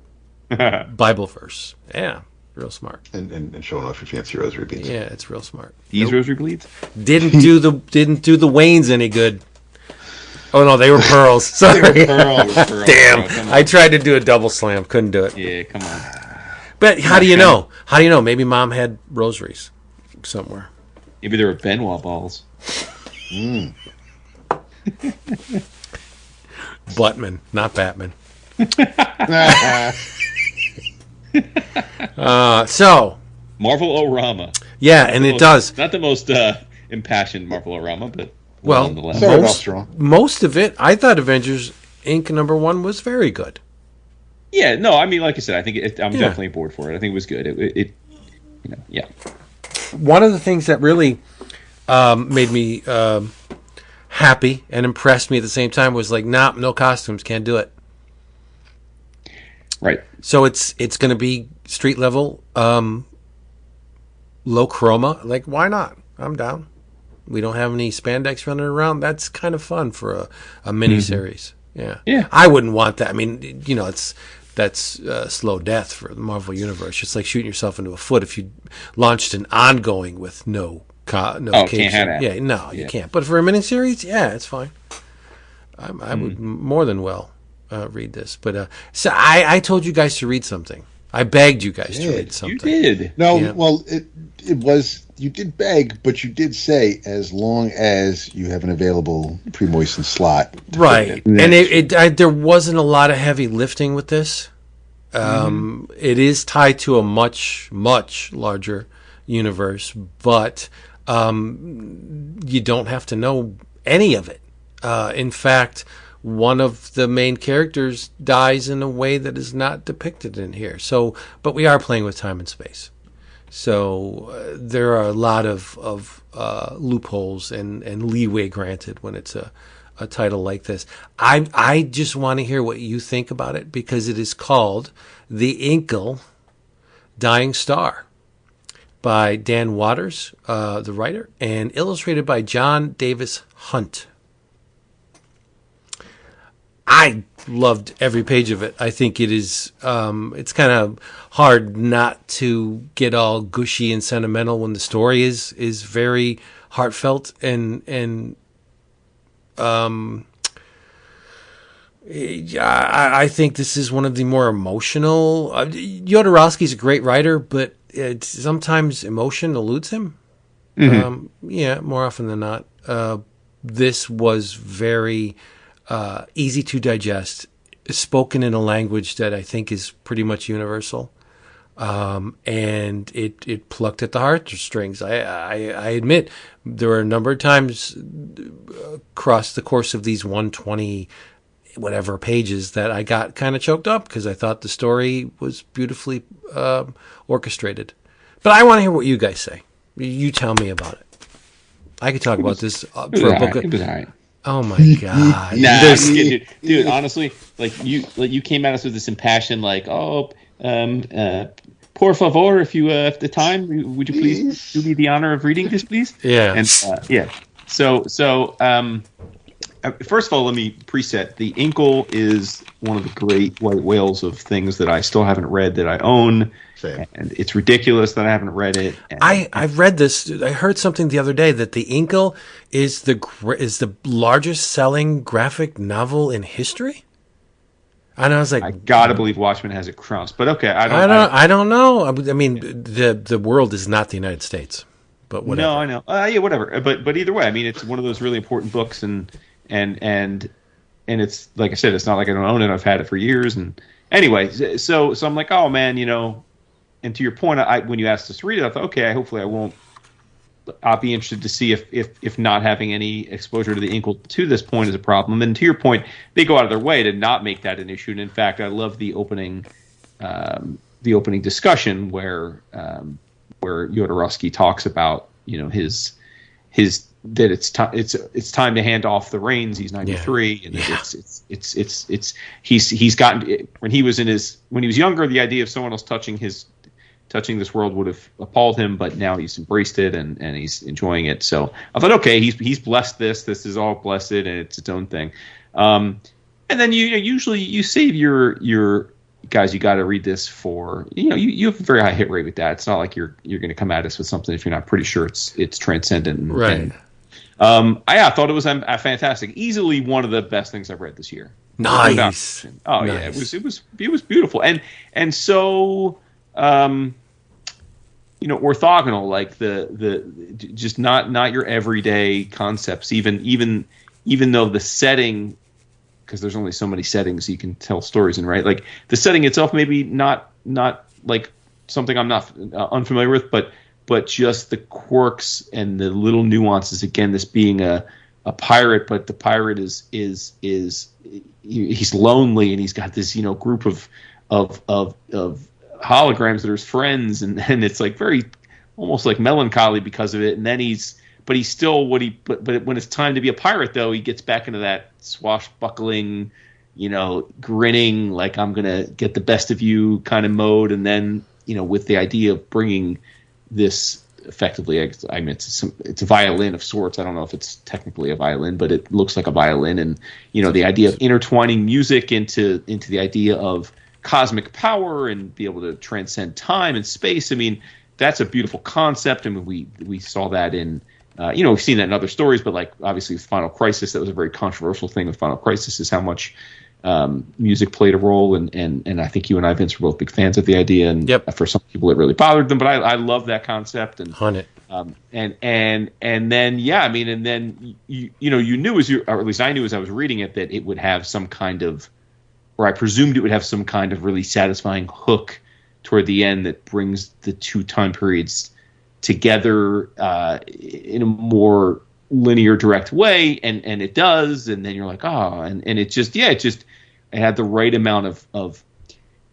Bible verse. Yeah. Real smart. And showing off your fancy rosary beads. Yeah, it's real smart. These rosary beads? Didn't do the Waynes any good. Oh no, they were pearls. Sorry. They were pearls. Damn. I tried to do a double slam, couldn't do it. Yeah, come on. But how do you know? How do you know? Maybe Mom had rosaries somewhere. Maybe there were Benoit balls. Buttman, not Batman. So Marvel-O-Rama. Yeah, and it does. Not the most impassioned Marvel-O-Rama, but well, nonetheless. Most of it, I thought Avengers Inc. #1 was very good. Yeah, no, I mean, like I said, I think I'm definitely aboard for it. I think it was good. Yeah. One of the things that really made me happy and impressed me at the same time was like, nah, no costumes, can't do it. Right. So it's going to be street level, low chroma. Like, why not? I'm down. We don't have any spandex running around. That's kind of fun for a mini series. Yeah. Yeah. I wouldn't want that. I mean, that's slow death for the Marvel Universe. It's like shooting yourself into a foot if you launched an ongoing with no can't have that. Yeah, no, you can't. But for a miniseries, yeah, it's fine. I would more than well read this. But so I told you guys to read something. I begged you guys to read something. You did. No, yeah. Well, it was, you did beg, but you did say as long as you have an available pre-moistened slot. Right. And there wasn't a lot of heavy lifting with this. It is tied to a much, much larger universe, but you don't have to know any of it. In fact, one of the main characters dies in a way that is not depicted in here. So, but we are playing with time and space. So there are a lot of loopholes and leeway granted when it's a title like this. I just want to hear what you think about it because it is called The Incal Dying Star by Dan Waters, the writer, and illustrated by Jon-Davis Hunt. I loved every page of it. I think it is. It's kind of hard not to get all gushy and sentimental when the story is very heartfelt and I think this is one of the more emotional. Jodorowsky's a great writer, but sometimes emotion eludes him. More often than not. This was very easy to digest, spoken in a language that I think is pretty much universal, and it plucked at the heartstrings. I admit there were a number of times across the course of these 120 whatever pages that I got kind of choked up because I thought the story was beautifully orchestrated. But I want to hear what you guys say. You tell me about it. I could talk about this for a book. It was all right. Oh my god! Nah, dude. Honestly, you came at us with this impassioned, por favor, if you have the time, would you please do me the honor of reading this, please? Yeah. And So first of all, let me preset. The Incal is one of the great white whales of things that I still haven't read that I own. Same. And it's ridiculous that I haven't read it. I've read this. I heard something the other day that the Incal is the largest selling graphic novel in history. And I was like, I gotta believe Watchmen has it crossed, but okay, I don't know. I mean, the world is not the United States, but whatever. No, I know. Yeah, whatever. But either way, I mean, it's one of those really important books, and it's like I said, it's not like I don't own it. I've had it for years, and anyway, so I'm like, oh man, and to your point, when you asked us to read it, I thought, okay, hopefully I'll be interested to see if not having any exposure to the Incal to this point is a problem. And to your point, they go out of their way to not make that an issue. And in fact, I love the opening discussion where Jodorowsky talks about his that it's time to hand off the reins. He's 93, and he's gotten when he was younger, the idea of someone else touching this world would have appalled him, but now he's embraced it and he's enjoying it. So I thought, okay, he's blessed this. This is all blessed and it's its own thing. And then usually you save your guys. You got to read this for you have a very high hit rate with that. It's not like you're going to come at us with something if you're not pretty sure it's transcendent. Right. I thought it was fantastic. Easily one of the best things I've read this year. Nice. Oh nice. Yeah, it was beautiful and so. Orthogonal, like the just not your everyday concepts. Even though the setting, because there's only so many settings you can tell stories in, right? Like the setting itself, maybe not like something I'm not unfamiliar with, but just the quirks and the little nuances. Again, this being a pirate, but the pirate is he's lonely and he's got this group of holograms that are his friends, and it's like very almost like melancholy because of it. And then he's still but when it's time to be a pirate, though, he gets back into that swashbuckling, grinning like I'm gonna get the best of you kind of mode. And then with the idea of bringing this effectively, I mean it's a violin of sorts. I don't know if it's technically a violin, but it looks like a violin. And the idea of intertwining music into the idea of cosmic power and be able to transcend time and space. I mean, that's a beautiful concept. I mean, we saw that in, we've seen that in other stories, but like obviously with Final Crisis, that was a very controversial thing with Final Crisis, is how much music played a role. And I think you and I, Vince, were both big fans of the idea. And for some people, it really bothered them. But I love that concept. And and then I mean, and then you knew or at least I knew as I was reading it, that it would have some kind of, or I presumed it would have some kind of really satisfying hook toward the end that brings the two time periods together in a more linear, direct way, and it does. And then you're like, oh, and it had the right amount of.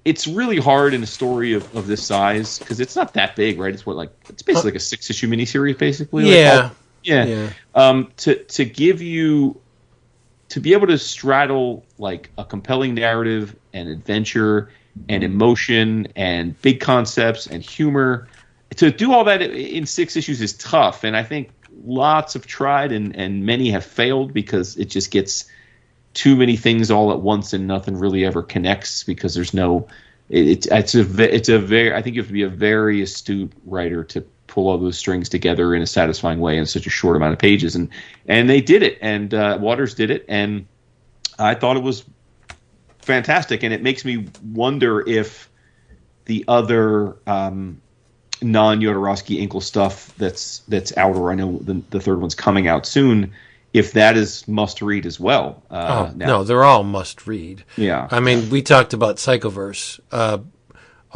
It's really hard in a story of this size because it's not that big, right? It's it's basically like a 6-issue miniseries, basically. To give you. To be able to straddle like a compelling narrative and adventure and emotion and big concepts and humor, to do all that in 6 issues is tough. And I think lots have tried and many have failed because it just gets too many things all at once and nothing really ever connects because there's no. It's a very. I think you have to be a very astute writer to pull all those strings together in a satisfying way in such a short amount of pages, and they did it, and Waters did it, and I thought it was fantastic, and it makes me wonder if the other non-Jodorowsky Incal stuff that's out, or I know the third one's coming out soon, if that is must read as well. No, they're all must read. Yeah, I mean, we talked about Psychoverse a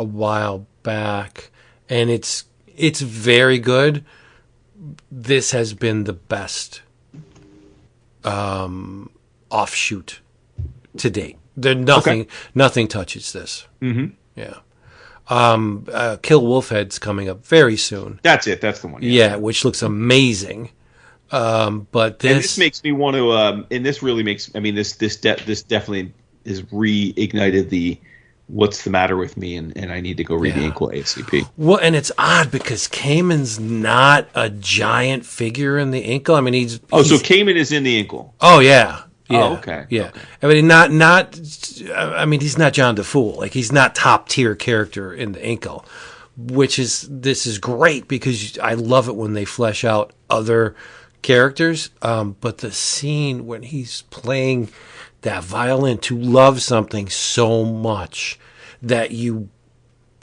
while back, and it's very good. This has been the best offshoot to date. Nothing touches this. Mm-hmm. Yeah. Kill Wolfhead's coming up very soon. That's it. That's the one. Yeah, which looks amazing. But this makes me want to. And this really makes. I mean, this definitely has reignited the. What's the matter with me? And I need to go read the Incal ASCP. Well, and it's odd because Kaiman's not a giant figure in the Incal. I mean, he's so Kaiman is in the Incal. Oh yeah. Oh, okay. Yeah. Okay. I mean, not. I mean, he's not John DeFool. Like, he's not top tier character in the Incal, this is great because I love it when they flesh out other characters. But the scene when he's playing that violin, to love something so much that you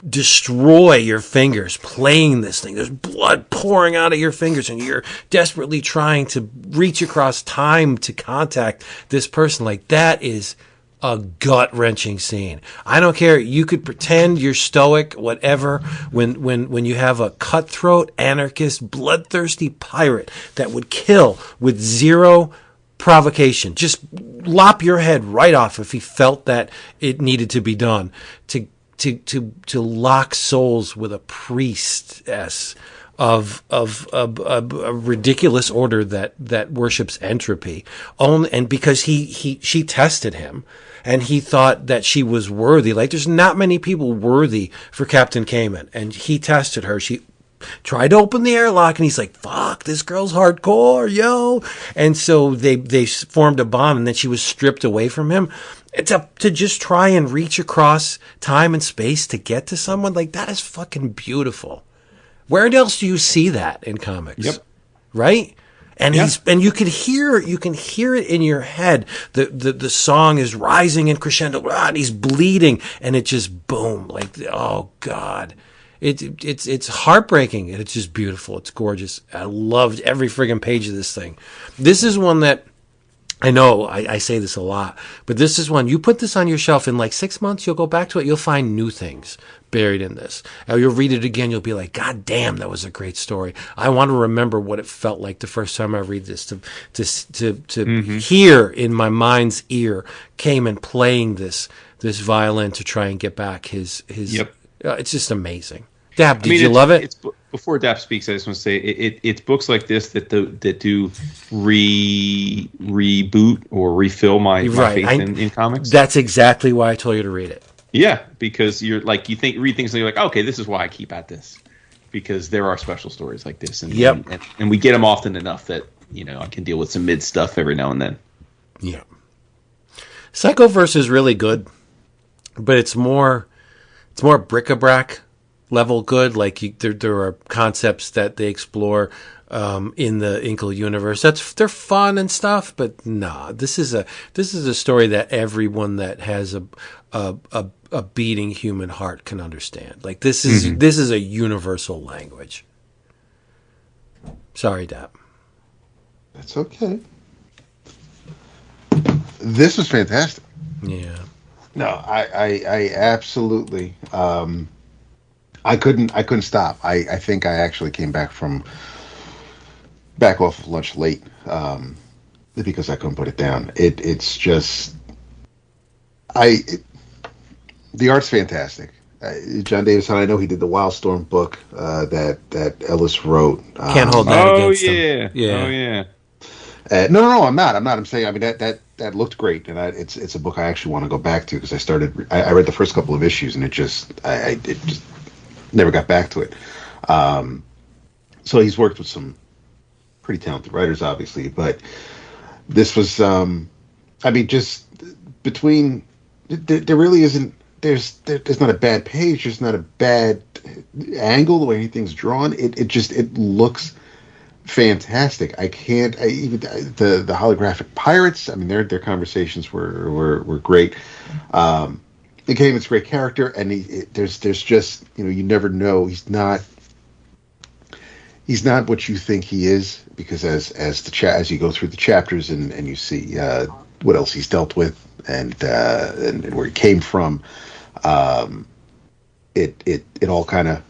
destroy your fingers playing this thing. There's blood pouring out of your fingers and you're desperately trying to reach across time to contact this person. Like, that is a gut-wrenching scene. I don't care. You could pretend you're stoic, whatever, when you have a cutthroat, anarchist, bloodthirsty pirate that would kill with zero provocation, just lop your head right off if he felt that it needed to be done, to lock souls with a priestess of a ridiculous order that worships entropy, and because she tested him and he thought that she was worthy. Like, there's not many people worthy for Captain Cayman, and he tested her. She tried to open the airlock and he's like, fuck, this girl's hardcore, yo. And so they formed a bond, and then she was stripped away from him. To just try and reach across time and space to get to someone, like, that is fucking beautiful. Where else do you see that in comics? Yep. Right? And you can hear it in your head. The song is rising in crescendo, and he's bleeding, and it just boom, like, oh God. It's heartbreaking, and it's just beautiful. It's gorgeous. I loved every friggin' page of this thing. This is one that, I know I say this a lot, but this is one, you put this on your shelf in like 6 months, you'll go back to it, you'll find new things buried in this. You'll read it again, you'll be like, God damn, that was a great story. I want to remember what it felt like the first time I read this, to hear in my mind's ear Cayman playing this violin to try and get back his it's just amazing. Dab, did you love it? Before Dap speaks, I just want to say it's books like this that do reboot or refill my faith in comics. That's exactly why I told you to read it. Yeah, because you're like, read things and you're like, okay, this is why I keep at this, because there are special stories like this, and we get them often enough that I can deal with some mid stuff every now and then. Yeah, Psychoverse is really good, but it's more bric-a-brac level good. Like, there are concepts that they explore in the Incal universe. They're fun and stuff, but nah, this is a story that everyone that has a beating human heart can understand. Like, this is a universal language. Sorry, Dap. That's okay. This was fantastic. Yeah. No, I absolutely. I couldn't stop. I think I actually came back off of lunch late because I couldn't put it down. It's just the art's fantastic. Jon-Davis, I know he did the Wildstorm book that Ellis wrote. Can't hold that against him. Yeah. Oh yeah. No, I'm not. I'm saying, I mean, that looked great, and it's a book I actually want to go back to, because I read the first couple of issues, and it just never got back to it. So he's worked with some pretty talented writers, obviously, but this was, just between, there really isn't, there's not a bad page, there's not a bad angle, the way anything's drawn. It looks fantastic. Even the holographic pirates, I mean, their conversations were great. Cayman's a great character, and there's just, you never know. He's not what you think he is, because as you go through the chapters and you see what else he's dealt with and where he came from, it all kind of,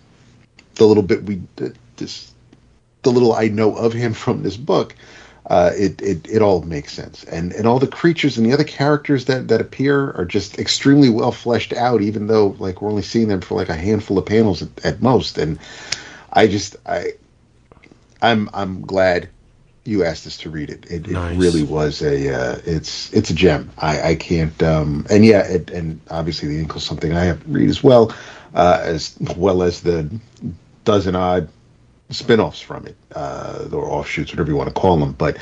the little bit the little I know of him from this book, it all makes sense, and all the creatures and the other characters that appear are just extremely well fleshed out, even though, like, we're only seeing them for like a handful of panels at most. And I'm glad you asked us to read it. Nice. It really was it's a gem. I can't and obviously the Incal is something I have to read as well as the dozen odd spin-offs from it, or offshoots, whatever you want to call them. But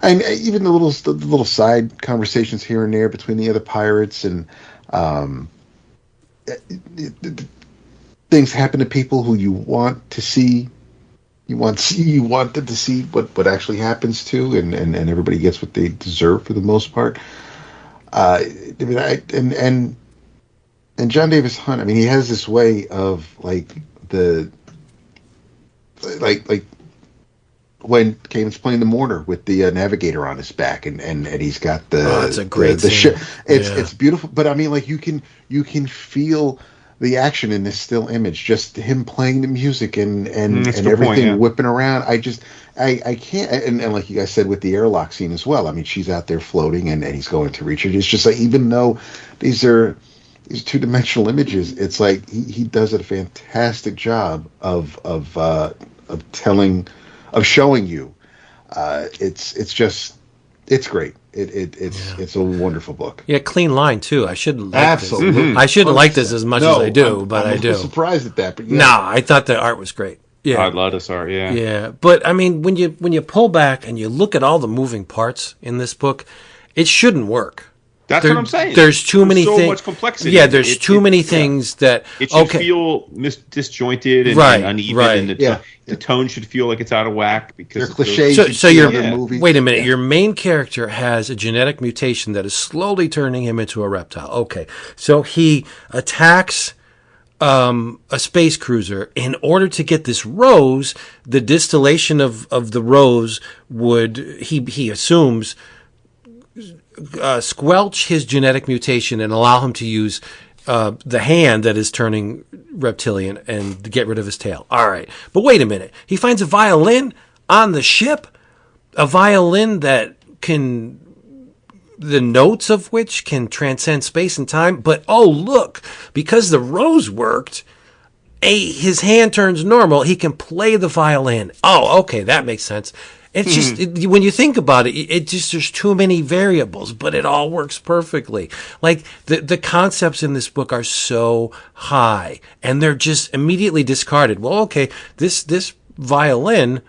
even the little side conversations here and there between the other pirates, and things happen to people who you want to see. You wanted to see what actually happens to, and everybody gets what they deserve for the most part. And Jon-Davis Hunt, I mean, he has this way of like when Cayman's playing the Mourner with the navigator on his back, and he's got it's a great the scene. It's beautiful, but I mean, like you can feel the action in this still image, just him playing the music and everything whipping around. I can't, and like you guys said with the airlock scene as well. I mean, she's out there floating and he's going to reach her. It's just like, even though these two-dimensional images, it's like he does a fantastic job of showing you. It's great. It's a wonderful book. Yeah, clean line too. I shouldn't like Absolutely. this. I shouldn't like this as much as I do, but I do. I'm surprised at that, but yeah. No, I thought the art was great. Yeah, I love this art. Yeah, yeah. But I mean, when you pull back and you look at all the moving parts in this book, it shouldn't work. That's what I'm saying. There's too many things. So much complexity. Yeah, there's too many things that it should feel disjointed and uneven, and the tone should feel like it's out of whack because they're cliches. So wait a minute. Your main character has a genetic mutation that is slowly turning him into a reptile. Okay, so he attacks a space cruiser in order to get this rose. The distillation of the rose would he assumes squelch his genetic mutation and allow him to use the hand that is turning reptilian and get rid of his tail. All right. But wait a minute. He finds a violin on the ship, a violin that the notes of which can transcend space and time. But oh, look, because the rose worked, his hand turns normal. He can play the violin. Oh, okay. That makes sense. It's just, when you think about it, there's too many variables, but it all works perfectly. Like, the concepts in this book are so high, and they're just immediately discarded. Well, okay, this violin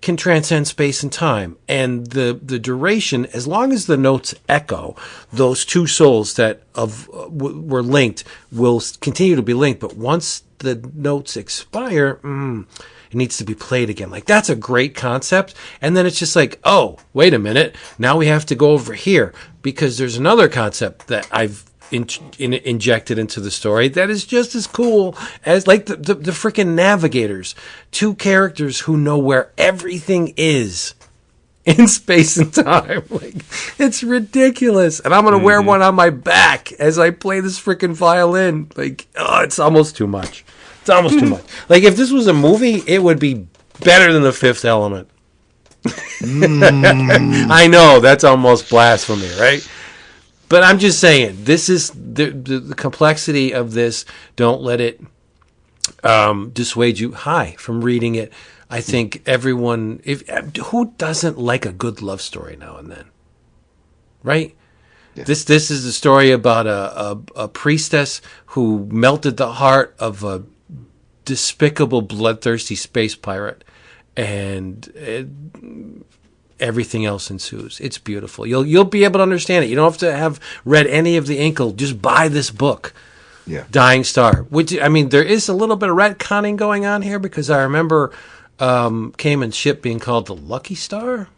can transcend space and time, and the duration, as long as the notes echo, those two souls that were linked will continue to be linked, but once the notes expire, it needs to be played again. Like, that's a great concept. And then it's just like, oh, wait a minute. Now we have to go over here because there's another concept that I've injected into the story that is just as cool as, like, the freaking navigators. Two characters who know where everything is in space and time. Like, it's ridiculous. And I'm going to wear one on my back as I play this freaking violin. Like, oh, it's almost too much. It's almost too much. Like, if this was a movie, it would be better than The Fifth Element. I know, that's almost blasphemy, right? But I'm just saying, this is the complexity of this. Don't let it dissuade you from reading it. I think everyone, who doesn't like a good love story now and then, right? Yeah. This is a story about a priestess who melted the heart of a despicable, bloodthirsty space pirate, and everything else ensues. It's beautiful. You'll be able to understand it. You don't have to have read any of the Incal. Just buy this book, Dying Star. Which, I mean, there is a little bit of retconning going on here because I remember Cayman's ship being called the Lucky Star.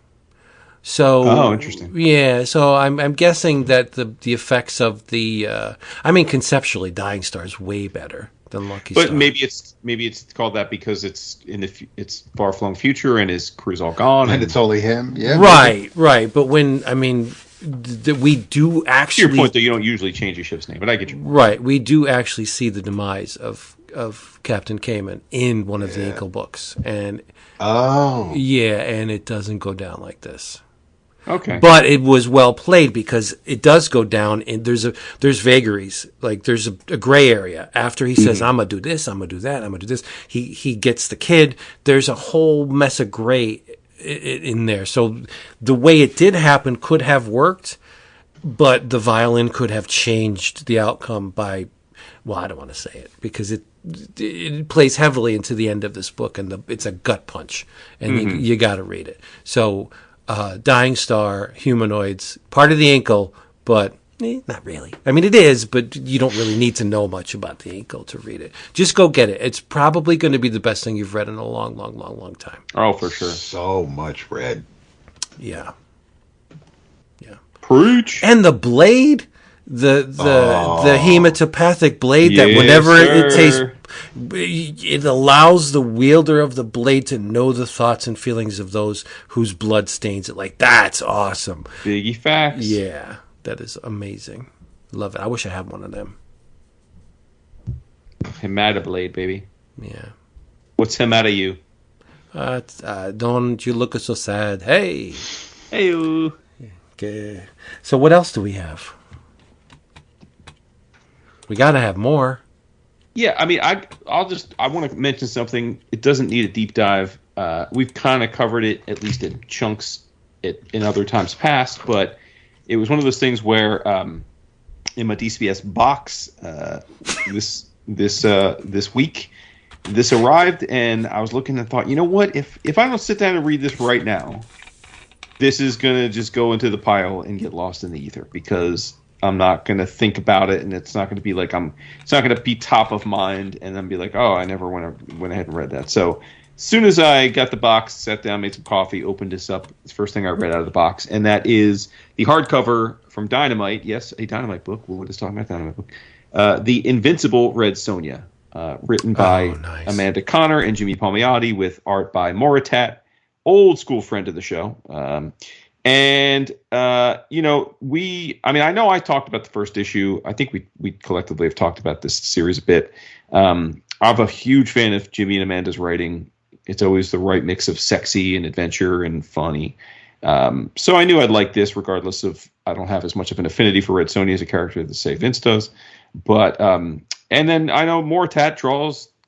So, interesting. Yeah, so I'm guessing that the effects of conceptually, Dying Star is way better than Lucky Star. But maybe it's called that because it's it's far flung future and his crew's all gone and it's only him. Yeah, right. But we do actually. To your point, though, you don't usually change your ship's name, but I get you. Right, we do actually see the demise of Captain Cayman in one of the Incal books, and and it doesn't go down like this. Okay. But it was well played because it does go down and there's vagaries. Like, there's a gray area. After he says, I'm going to do this, I'm going to do that, I'm going to do this, he gets the kid. There's a whole mess of gray in there. So the way it did happen could have worked, but the violin could have changed the outcome by, well, I don't want to say it because it plays heavily into the end of this book, and it's a gut punch, and you got to read it. So, Dying Star, Humanoids, part of the Incal, but not really. I mean, it is, but you don't really need to know much about the Incal to read it. Just go get it. It's probably going to be the best thing you've read in a long, long, long, long time. Oh, for sure. So much read. Yeah. Preach. And the blade, the hematopathic blade that whenever it tastes, it allows the wielder of the blade to know the thoughts and feelings of those whose blood stains it. Like, that's awesome. Biggie facts. Yeah, that is amazing. Love it. I wish I had one of them. Hemata blade, baby. Yeah. What's Hemata you? Don't you look so sad. Hey. Hey. Okay. So what else do we have? We got to have more. Yeah, I mean, I want to mention something. It doesn't need a deep dive. We've kind of covered it, at least in chunks, in other times past. But it was one of those things where, in my DCBS box, this week, this arrived, and I was looking and thought, you know what? If I don't sit down and read this right now, this is gonna just go into the pile and get lost in the ether, because I'm not gonna think about it, and it's not gonna be like it's not gonna be top of mind, and then be like, oh, I never went ahead and read that. So as soon as I got the box, sat down, made some coffee, opened this up, it's the first thing I read out of the box, and that is the hardcover from Dynamite. Yes, a Dynamite book. We're just talking about Dynamite book. The Invincible Red Sonja, written by Amanda Connor and Jimmy Palmiotti, with art by Moritat, old school friend of the show. I know I talked about the first issue. I think we collectively have talked about this series a bit. I'm a huge fan of Jimmy and Amanda's writing. It's always the right mix of sexy and adventure and funny. So I knew I'd like this, regardless of, I don't have as much of an affinity for Red Sonja as a character as, say, Vince does. But and then I know Moritat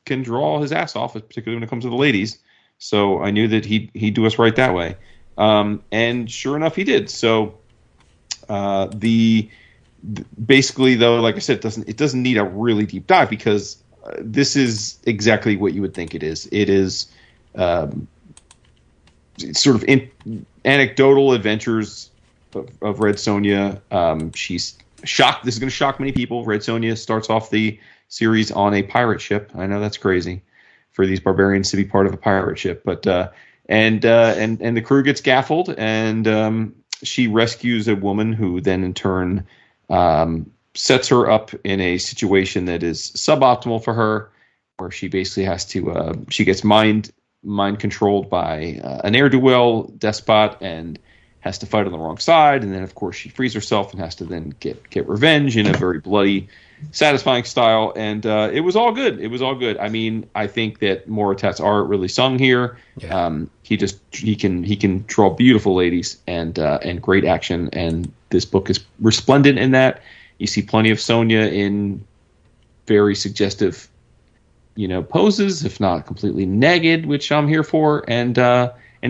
can draw his ass off, particularly when it comes to the ladies. So I knew that he'd do us right that way. And sure enough, he did. So basically, though, like I said, it doesn't need a really deep dive, because this is exactly what you would think it is. It is sort of anecdotal adventures of Red Sonja. She's shocked. This is going to shock many people. Red Sonja starts off the series on a pirate ship. I know that's crazy for these barbarians to be part of a pirate ship, but and the crew gets gaffled, and she rescues a woman who then in turn sets her up in a situation that is suboptimal for her, where she basically has to she gets mind controlled by a ne'er-do-well despot and has to fight on the wrong side, and then of course she frees herself and has to then get revenge in a very bloody, satisfying style, and it was all good. It was all good. I mean, I think that Moritat's art really sung here. Yeah. He can draw beautiful ladies and great action, and this book is resplendent in that. You see plenty of Sonja in very suggestive, poses, if not completely naked, which I'm here for, and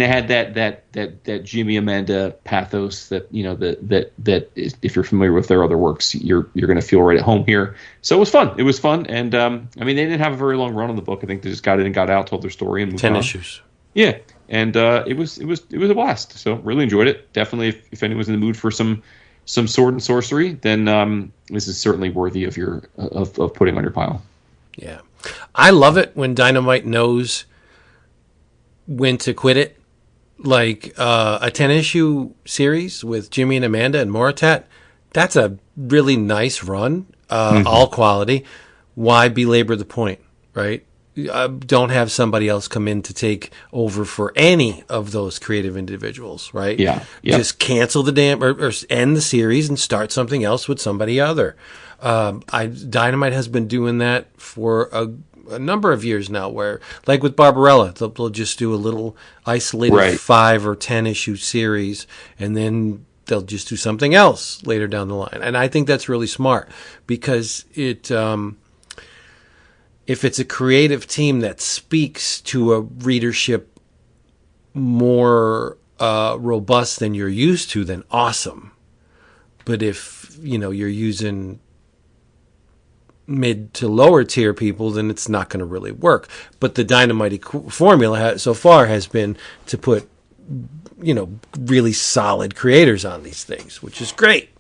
it had that Jimmy Amanda pathos that that if you're familiar with their other works, you're going to feel right at home here. So it was fun. It was fun, and I mean, they didn't have a very long run on the book. I think they just got in and got out, told their story, and moved 10 on. issues. Yeah, and it was a blast. So really enjoyed it. Definitely, if anyone's in the mood for some sword and sorcery, then this is certainly worthy of of putting on your pile. Yeah, I love it when Dynamite knows when to quit it. Like a 10-issue series with Jimmy and Amanda and Moritat, that's a really nice run, all quality. Why belabor the point, right? Don't have somebody else come in to take over for any of those creative individuals, right? Yeah. Just cancel the damn or end the series and start something else with somebody other. Dynamite has been doing that for a number of years now, where, like with Barbarella, they'll just do a little isolated 5 or 10 issue series, and then they'll just do something else later down the line. And I think that's really smart, because it if it's a creative team that speaks to a readership more robust than you're used to, then awesome. But if you're using mid to lower tier people, then it's not going to really work. But the Dynamite formula so far has been to put really solid creators on these things, which is great.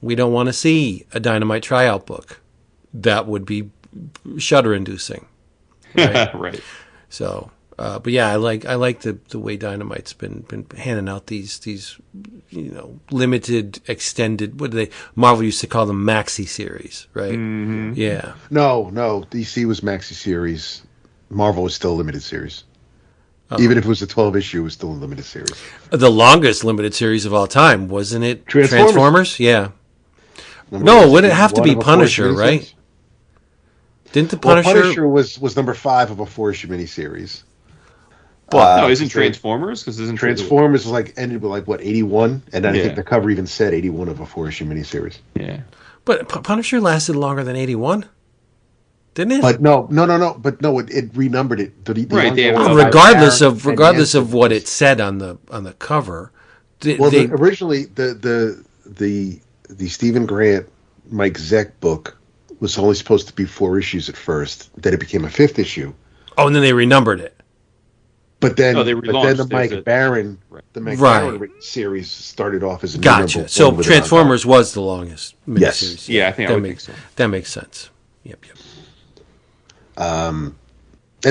We don't want to see a Dynamite tryout book. That would be shudder inducing, right? Right. So But yeah, I like the way Dynamite's been handing out these limited, extended. What do they? Marvel used to call them maxi series, right? Mm-hmm. Yeah. No, DC was maxi series. Marvel was still a limited series. Even if it was a 12 issue, it was still a limited series. The longest limited series of all time, wasn't it? Transformers? Yeah. No, would it have to be Punisher, right? Didn't the Punisher was number 5 of a 4-issue miniseries. But no, isn't Transformers? Because isn't Transformers ended with 81, and then I think the cover even said 81 of a 4-issue miniseries. Yeah. But Punisher lasted longer than 81. Didn't it? But no. But no, it renumbered it. Regardless of what it said on the cover. Originally the Stephen Grant, Mike Zeck book was only supposed to be 4 issues at first. Then it became a 5th issue. Oh, and then they renumbered it. But then the Mike Barron series started off as a gotcha. So Transformers was the longest miniseries. Yes. Yeah, I think so. That makes sense. Yep. And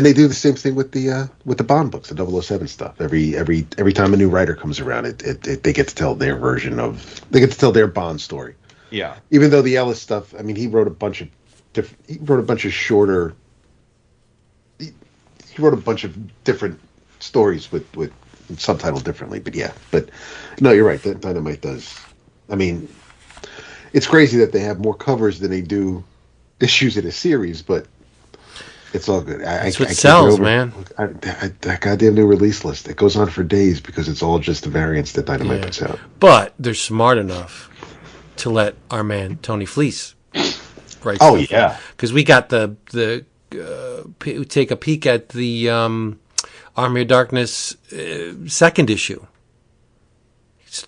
they do the same thing with the Bond books, the 007 stuff. Every time a new writer comes around, they get to tell their version of. They get to tell their Bond story. Yeah. Even though the Ellis stuff, I mean, he wrote a bunch of shorter. He wrote a bunch of different stories with subtitled differently, but no, you're right. That Dynamite does. I mean, it's crazy that they have more covers than they do issues in a series, but it's all good. That's what sells, man. That goddamn new release list, it goes on for days because it's all just the variants that Dynamite puts out. But they're smart enough to let our man Tony Fleece write. Oh yeah, because we got the take a peek at the Army of Darkness 2nd issue.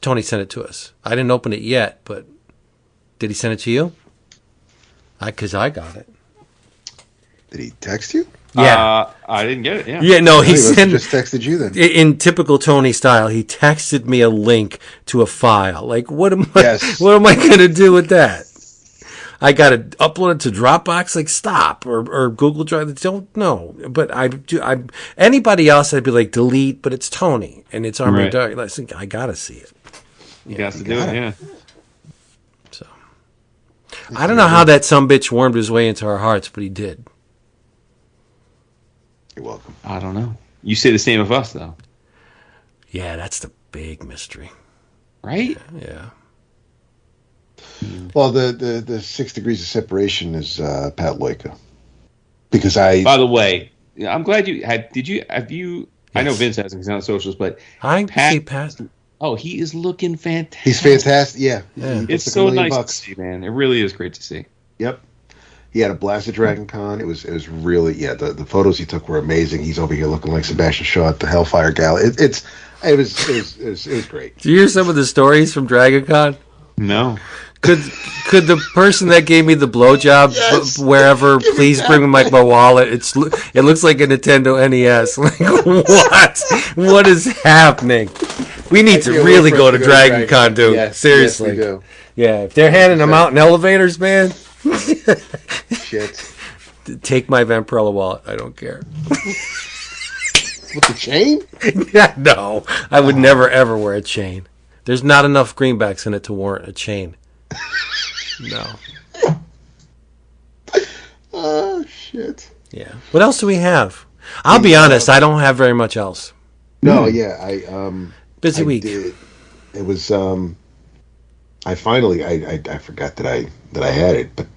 Tony sent it to us. I didn't open it yet, but did he send it to you? Because I got it. Did he text you? Yeah, I didn't get it. Yeah, no, he just texted you then. In typical Tony style, he texted me a link to a file. Like, what am I going to do with that? I got to upload it to Dropbox. Like, stop or Google Drive. Don't know. But anybody else, I'd be like, delete. But it's Tony, and it's Army of Darkness. I got to see it. You got to do it. Yeah. So I don't know how that sumbitch wormed his way into our hearts, but he did. You're welcome. I don't know. You say the same of us, though. Yeah, that's the big mystery. Right? Yeah. Well, the 6 degrees of separation is Pat Loika. Because By the way, I'm glad you had. Have you? Yes. I know Vince hasn't. He's on socials, but Pat. Oh, he is looking fantastic. He's fantastic. Yeah. It's so nice to see, man. It really is great to see. Yep. He had a blast at Dragon Con. It was really the photos he took were amazing. He's over here looking like Sebastian Shaw at the Hellfire Gala. It was great. Do you hear some of the stories from Dragon Con? No. Could the person that gave me the blowjob wherever please bring me my wallet? It looks like a Nintendo NES. Like what is happening? We need to really go to Dragon Con, dude. Yes, seriously. Yes, we do. Yeah, if they're handing them out in elevators, man. Shit. Take my Vampirella wallet. I don't care. With the chain? Yeah, no. I would never ever wear a chain. There's not enough greenbacks in it to warrant a chain. No. Oh shit. Yeah. What else do we have? I'll be honest, I don't have very much else. No, yeah, busy week. It was I finally I forgot that I had it, but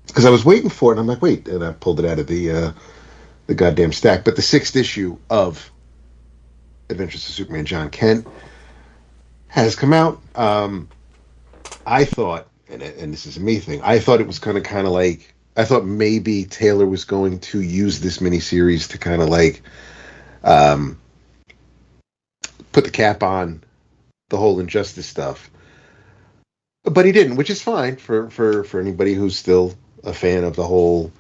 because I was waiting for it, and I'm like, wait, and I pulled it out of the goddamn stack. But the 6th issue of Adventures of Superman John Kent has come out. I thought, and this is a me thing, I thought it was kind of like, I thought maybe Taylor was going to use this miniseries to kind of like put the cap on the whole Injustice stuff. But he didn't, which is fine for anybody who's still a fan of the whole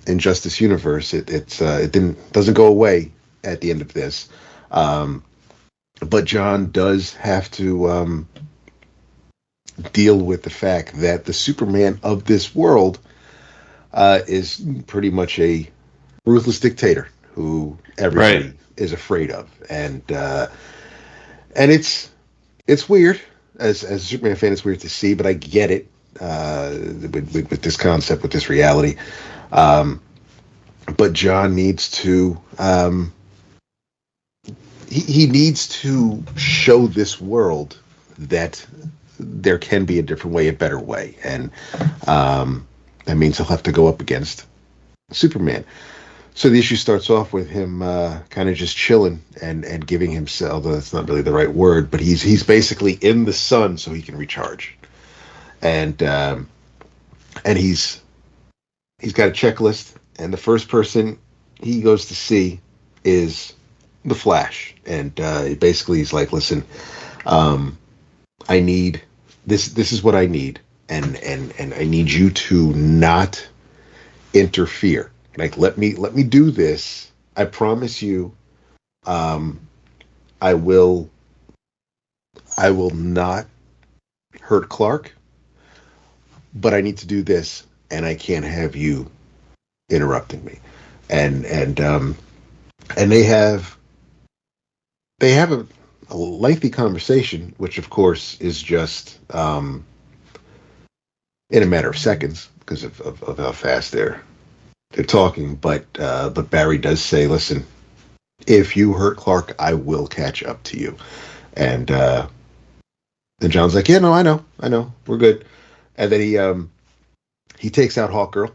Injustice universe. It doesn't go away at the end of this. But John does have to deal with the fact that the Superman of this world is pretty much a ruthless dictator who everybody is afraid of, and it's weird. As a Superman fan, it's weird to see, but I get it with this concept, with this reality. But John needs to he needs to show this world that there can be a different way, a better way, and that means he'll have to go up against Superman. So the issue starts off with him kind of just chilling and giving himself, although that's not really the right word, but he's basically in the sun so he can recharge. And he's got a checklist, and the first person he goes to see is the Flash. And basically he's like, listen, I need this is what I need, and I need you to not interfere. Like, let me do this. I promise you, I will not hurt Clark, but I need to do this, and I can't have you interrupting me. And they have a lengthy conversation, which of course is just in a matter of seconds because of how fast they're talking, but Barry does say, listen, if you hurt Clark, I will catch up to you. And John's like, yeah, no, I know, we're good. And then he takes out Hawkgirl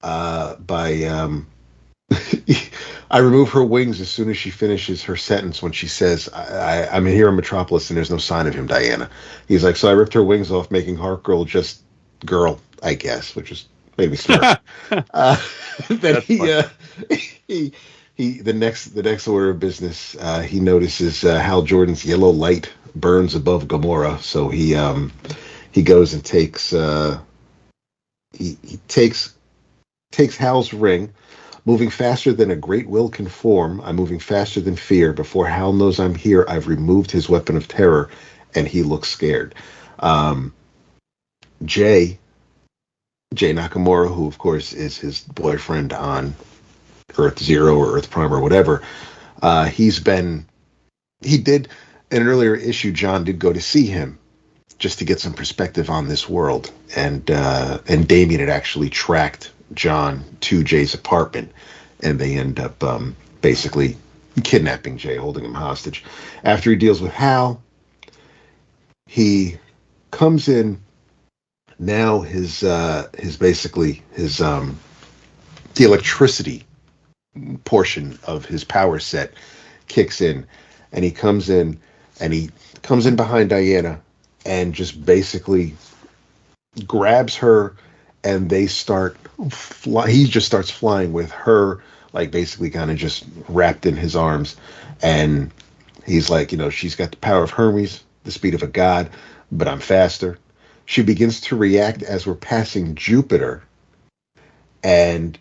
by I remove her wings as soon as she finishes her sentence when she says, I'm here in Metropolis and there's no sign of him, Diana. He's like, so I ripped her wings off, making Hawkgirl just girl, I guess, which is maybe smart. Then he the next order of business, he notices Hal Jordan's yellow light burns above Gamora, so he goes and takes he takes Hal's ring. Moving faster than a great will can form, I'm moving faster than fear. Before Hal knows I'm here, I've removed his weapon of terror, and he looks scared. Jay Nakamura, who of course is his boyfriend on Earth Zero or Earth Prime or whatever, he did in an earlier issue, John did go to see him just to get some perspective on this world, and Damian had actually tracked John to Jay's apartment, and they end up basically kidnapping Jay, holding him hostage. After he deals with Hal, he comes in. Now his the electricity portion of his power set kicks in, and he comes in behind Diana and just basically grabs her, and they start he just starts flying with her, like basically kind of just wrapped in his arms, and he's like, she's got the power of Hermes, the speed of a god, but I'm faster. She begins to react as we're passing Jupiter, and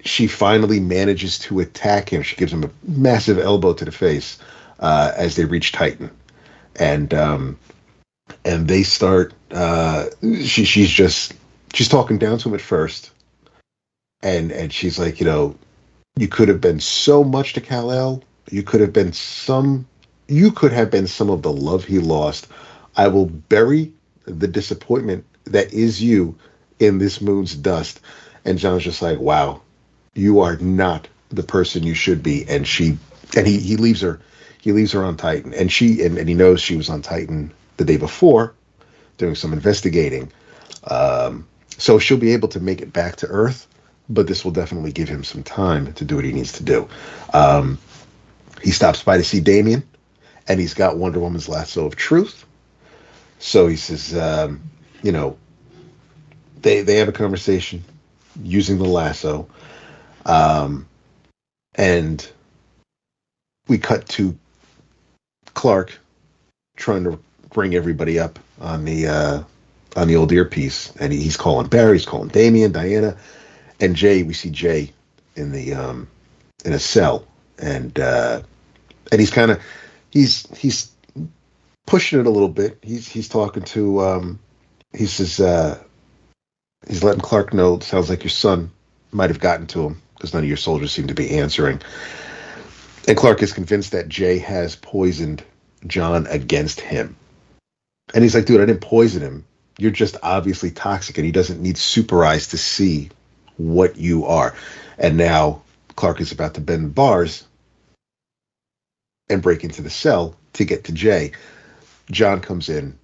she finally manages to attack him. She gives him a massive elbow to the face as they reach Titan, and they start. She's talking down to him at first, and she's like, you could have been so much to Kal-El. You could have been some of the love he lost. I will bury the disappointment that is you in this moon's dust. And John's just like, wow, you are not the person you should be. And he leaves her on Titan. And he knows she was on Titan the day before doing some investigating. So she'll be able to make it back to Earth, but this will definitely give him some time to do what he needs to do. He stops by to see Damian, and he's got Wonder Woman's lasso of truth. So he says, they have a conversation using the lasso. And we cut to Clark trying to bring everybody up on the old earpiece. And he's calling Barry, he's calling Damian, Diana, and Jay. We see Jay in a cell. And he's kind of, he's pushing it a little bit. He's talking to he says he's letting Clark know, it sounds like your son might have gotten to him, because none of your soldiers seem to be answering. And Clark is convinced that Jay has poisoned John against him. And he's like, dude, I didn't poison him. You're just obviously toxic, and he doesn't need super eyes to see what you are. And now Clark is about to bend bars and break into the cell to get to Jay. John comes in,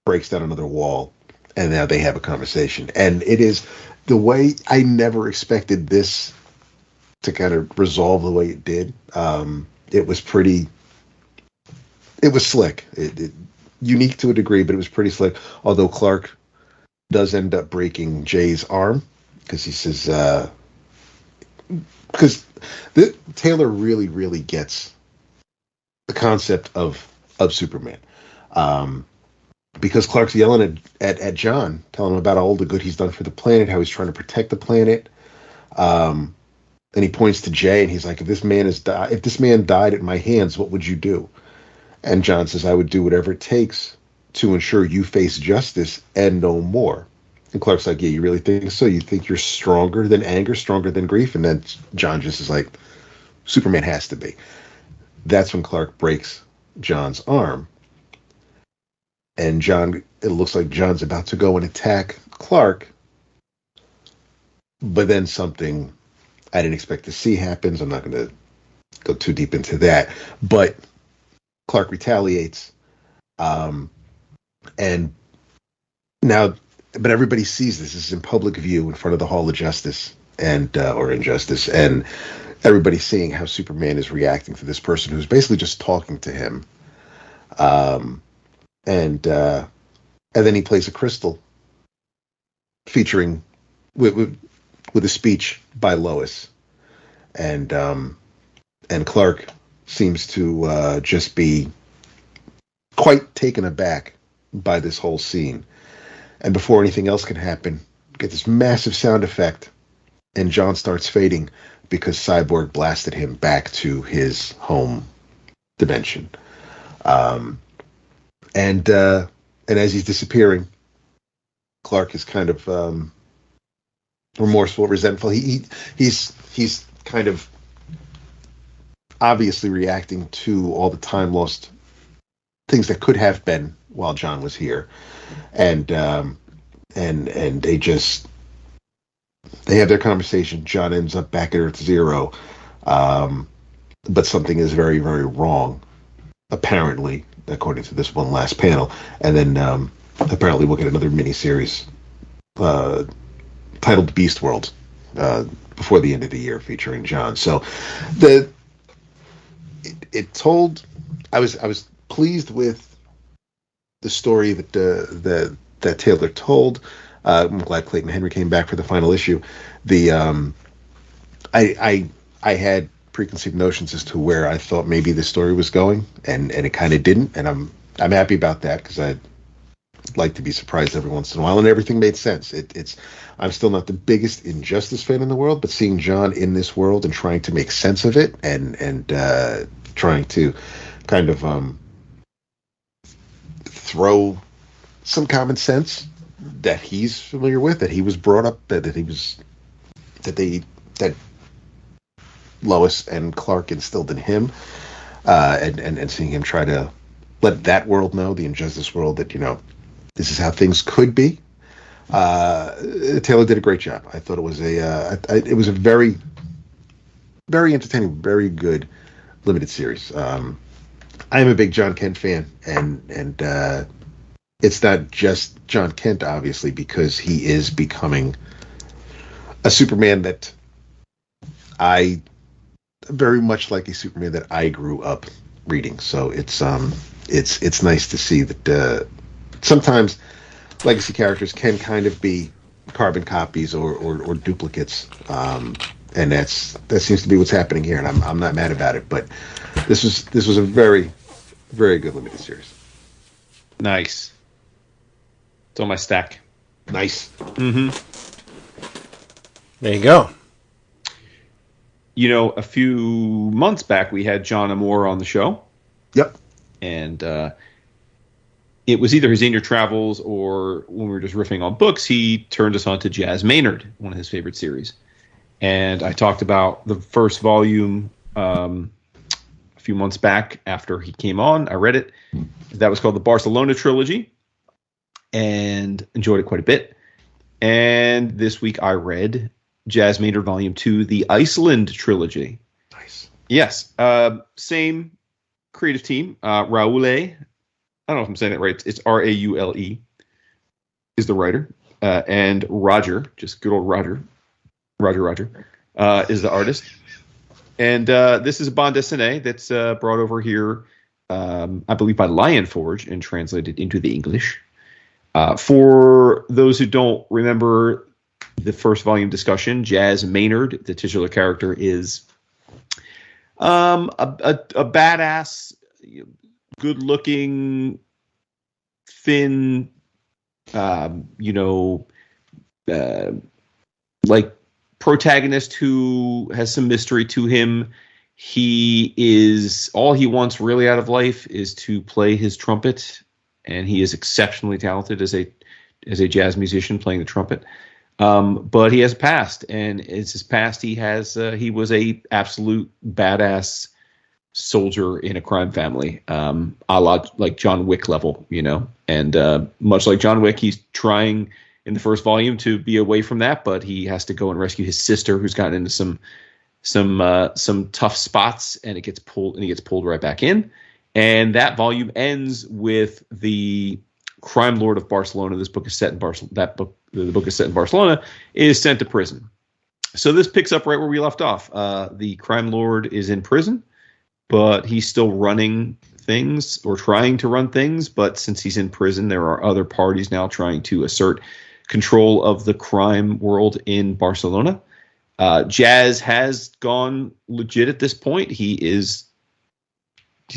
breaks down another wall, and now they have a conversation. And it is the way I never expected this to kind of resolve the way it did. It was slick. It unique to a degree, but it was pretty slick. Although Clark does end up breaking Jay's arm because he says, because Taylor really, really gets the concept of Superman. Because Clark's yelling at John, telling him about all the good he's done for the planet, how he's trying to protect the planet. And he points to Jay, and he's like, if this man died at my hands, what would you do? And John says, I would do whatever it takes to ensure you face justice and no more. And Clark's like, yeah, you really think so? You think you're stronger than anger, stronger than grief? And then John just is like, Superman has to be. That's when Clark breaks John's arm. And it looks like John's about to go and attack Clark. But then something I didn't expect to see happens. I'm not going to go too deep into that. But Clark retaliates. And now, but everybody sees this. This is in public view in front of the Hall of Justice or Injustice. And everybody's seeing how Superman is reacting to this person who's basically just talking to him. And then he plays a crystal featuring with a speech by Lois, and Clark seems to just be quite taken aback by this whole scene. And before anything else can happen, get this massive sound effect, and John starts fading because Cyborg blasted him back to his home dimension. And as he's disappearing, Clark is kind of remorseful, resentful. He's kind of obviously reacting to all the time lost, things that could have been while John was here, and they have their conversation. John ends up back at Earth Zero, but something is very, very wrong, apparently, according to this one last panel. And then apparently we'll get another miniseries titled Beast World before the end of the year featuring John. So I was pleased with the story that Taylor told. I'm glad Clayton Henry came back for the final issue. I had preconceived notions as to where I thought maybe the story was going, and it kind of didn't, and I'm happy about that, because I like to be surprised every once in a while, and everything made sense. I'm still not the biggest Injustice fan in the world, but seeing John in this world and trying to make sense of it, and trying to kind of throw some common sense that he's familiar with, that he was brought up, that Lois and Clark instilled in him, and seeing him try to let that world know, the Injustice world, that, this is how things could be. Taylor did a great job. I thought it was it was a very, very entertaining, very good limited series. I am a big John Kent fan, and it's not just John Kent, obviously, because he is becoming a Superman that I very much like, a Superman that I grew up reading. So it's nice to see that sometimes legacy characters can kind of be carbon copies or duplicates, and that seems to be what's happening here, and I'm not mad about it. But this was a very, very good limited series. Nice. It's on my stack. Nice. Mm-hmm. There you go. A few months back, we had John Amore on the show. Yep. And it was either his In Your Travels or when we were just riffing on books, he turned us on to Jazz Maynard, one of his favorite series. and I talked about the first volume a few months back after he came on. I read it. That was called the Barcelona Trilogy, and enjoyed it quite a bit. And this week I read Jazz Maynard Volume 2, the Iceland Trilogy. Nice. Yes. Same creative team. Raule, I don't know if I'm saying it right. It's Raule, is the writer. And Roger, just good old Roger, is the artist. And this is a bande dessinée that's brought over here, I believe, by Lionforge and translated into the English. For those who don't remember the first volume discussion, Jazz Maynard, the titular character, is a badass, good-looking, thin, like protagonist who has some mystery to him. He is all he wants really out of life is to play his trumpet, and he is exceptionally talented as a jazz musician playing the trumpet. But he has a past, and it's his past. He was a absolute badass soldier in a crime family, a la like John Wick level, and much like John Wick, he's trying in the first volume to be away from that, but he has to go and rescue his sister, who's gotten into some tough spots, and he gets pulled right back in. And that volume ends with the crime lord of Barcelona. This book is set in Barcelona. The book is set in Barcelona. Is sent to prison. So this picks up right where we left off. The crime lord is in prison, but he's still running things or trying to run things. But since he's in prison, there are other parties now trying to assert control of the crime world in Barcelona. Jazz has gone legit at this point. He's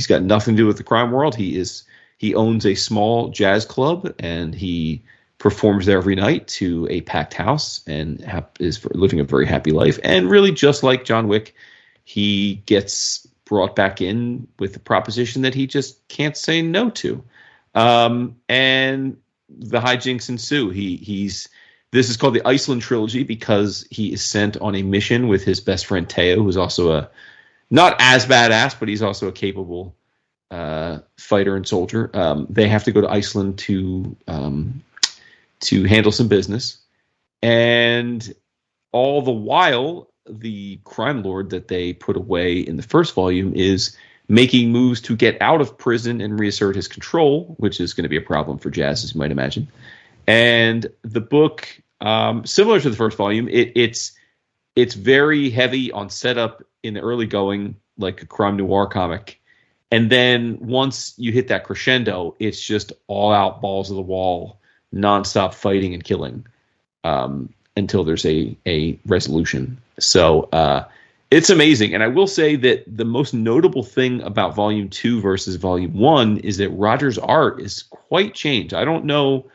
got nothing to do with the crime world. He owns a small jazz club, and he performs there every night to a packed house, and is living a very happy life. And really, just like John Wick, he gets brought back in with the proposition that he just can't say no to. And the hijinks ensue. This is called the Iceland Trilogy because he is sent on a mission with his best friend Teo, who's also not as badass, but he's also a capable fighter and soldier. They have to go to Iceland to handle some business, and all the while, the crime lord that they put away in the first volume is making moves to get out of prison and reassert his control, which is going to be a problem for Jazz, as you might imagine. And the book, similar to the first volume, it's very heavy on setup in the early going, like a crime noir comic. And then once you hit that crescendo, it's just all out balls of the wall, nonstop fighting and killing until there's a resolution. So it's amazing. And I will say that the most notable thing about Volume 2 versus Volume 1 is that Roger's art is quite changed. I don't know.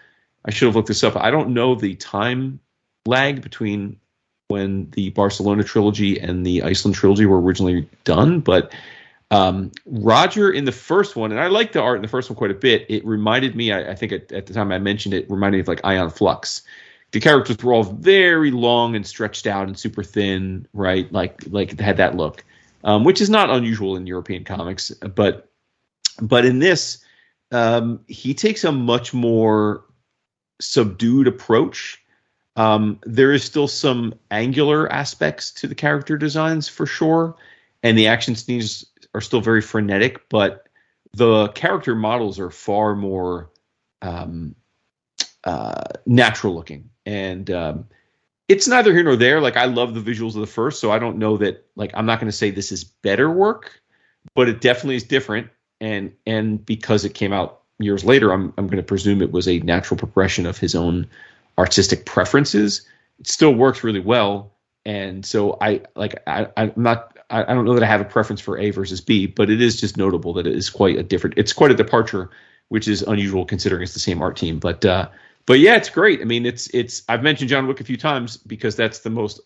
I should have looked this up. I don't know the time lag between when the Barcelona trilogy and the Iceland trilogy were originally done, but Roger in the first one, and I like the art in the first one quite a bit. It reminded me, I think at the time I mentioned it, reminded me of like Ion Flux. The characters were all very long and stretched out and super thin, right? Like it had that look, which is not unusual in European comics. But in this, he takes a much more subdued approach. There is still some angular aspects to the character designs for sure, and the action scenes are still very frenetic, but the character models are far more natural looking. And it's neither here nor there. Like, I love the visuals of the first, so I don't know that, like, I'm not going to say this is better work, but it definitely is different. And because it came out years later, I'm going to presume it was a natural progression of his own artistic preferences. It still works really well. And so I'm not, I don't know that I have a preference for A versus B, but it is just notable that it is quite a departure, which is unusual considering it's the same art team. But yeah, it's great. I mean, I've mentioned John Wick a few times because that's the most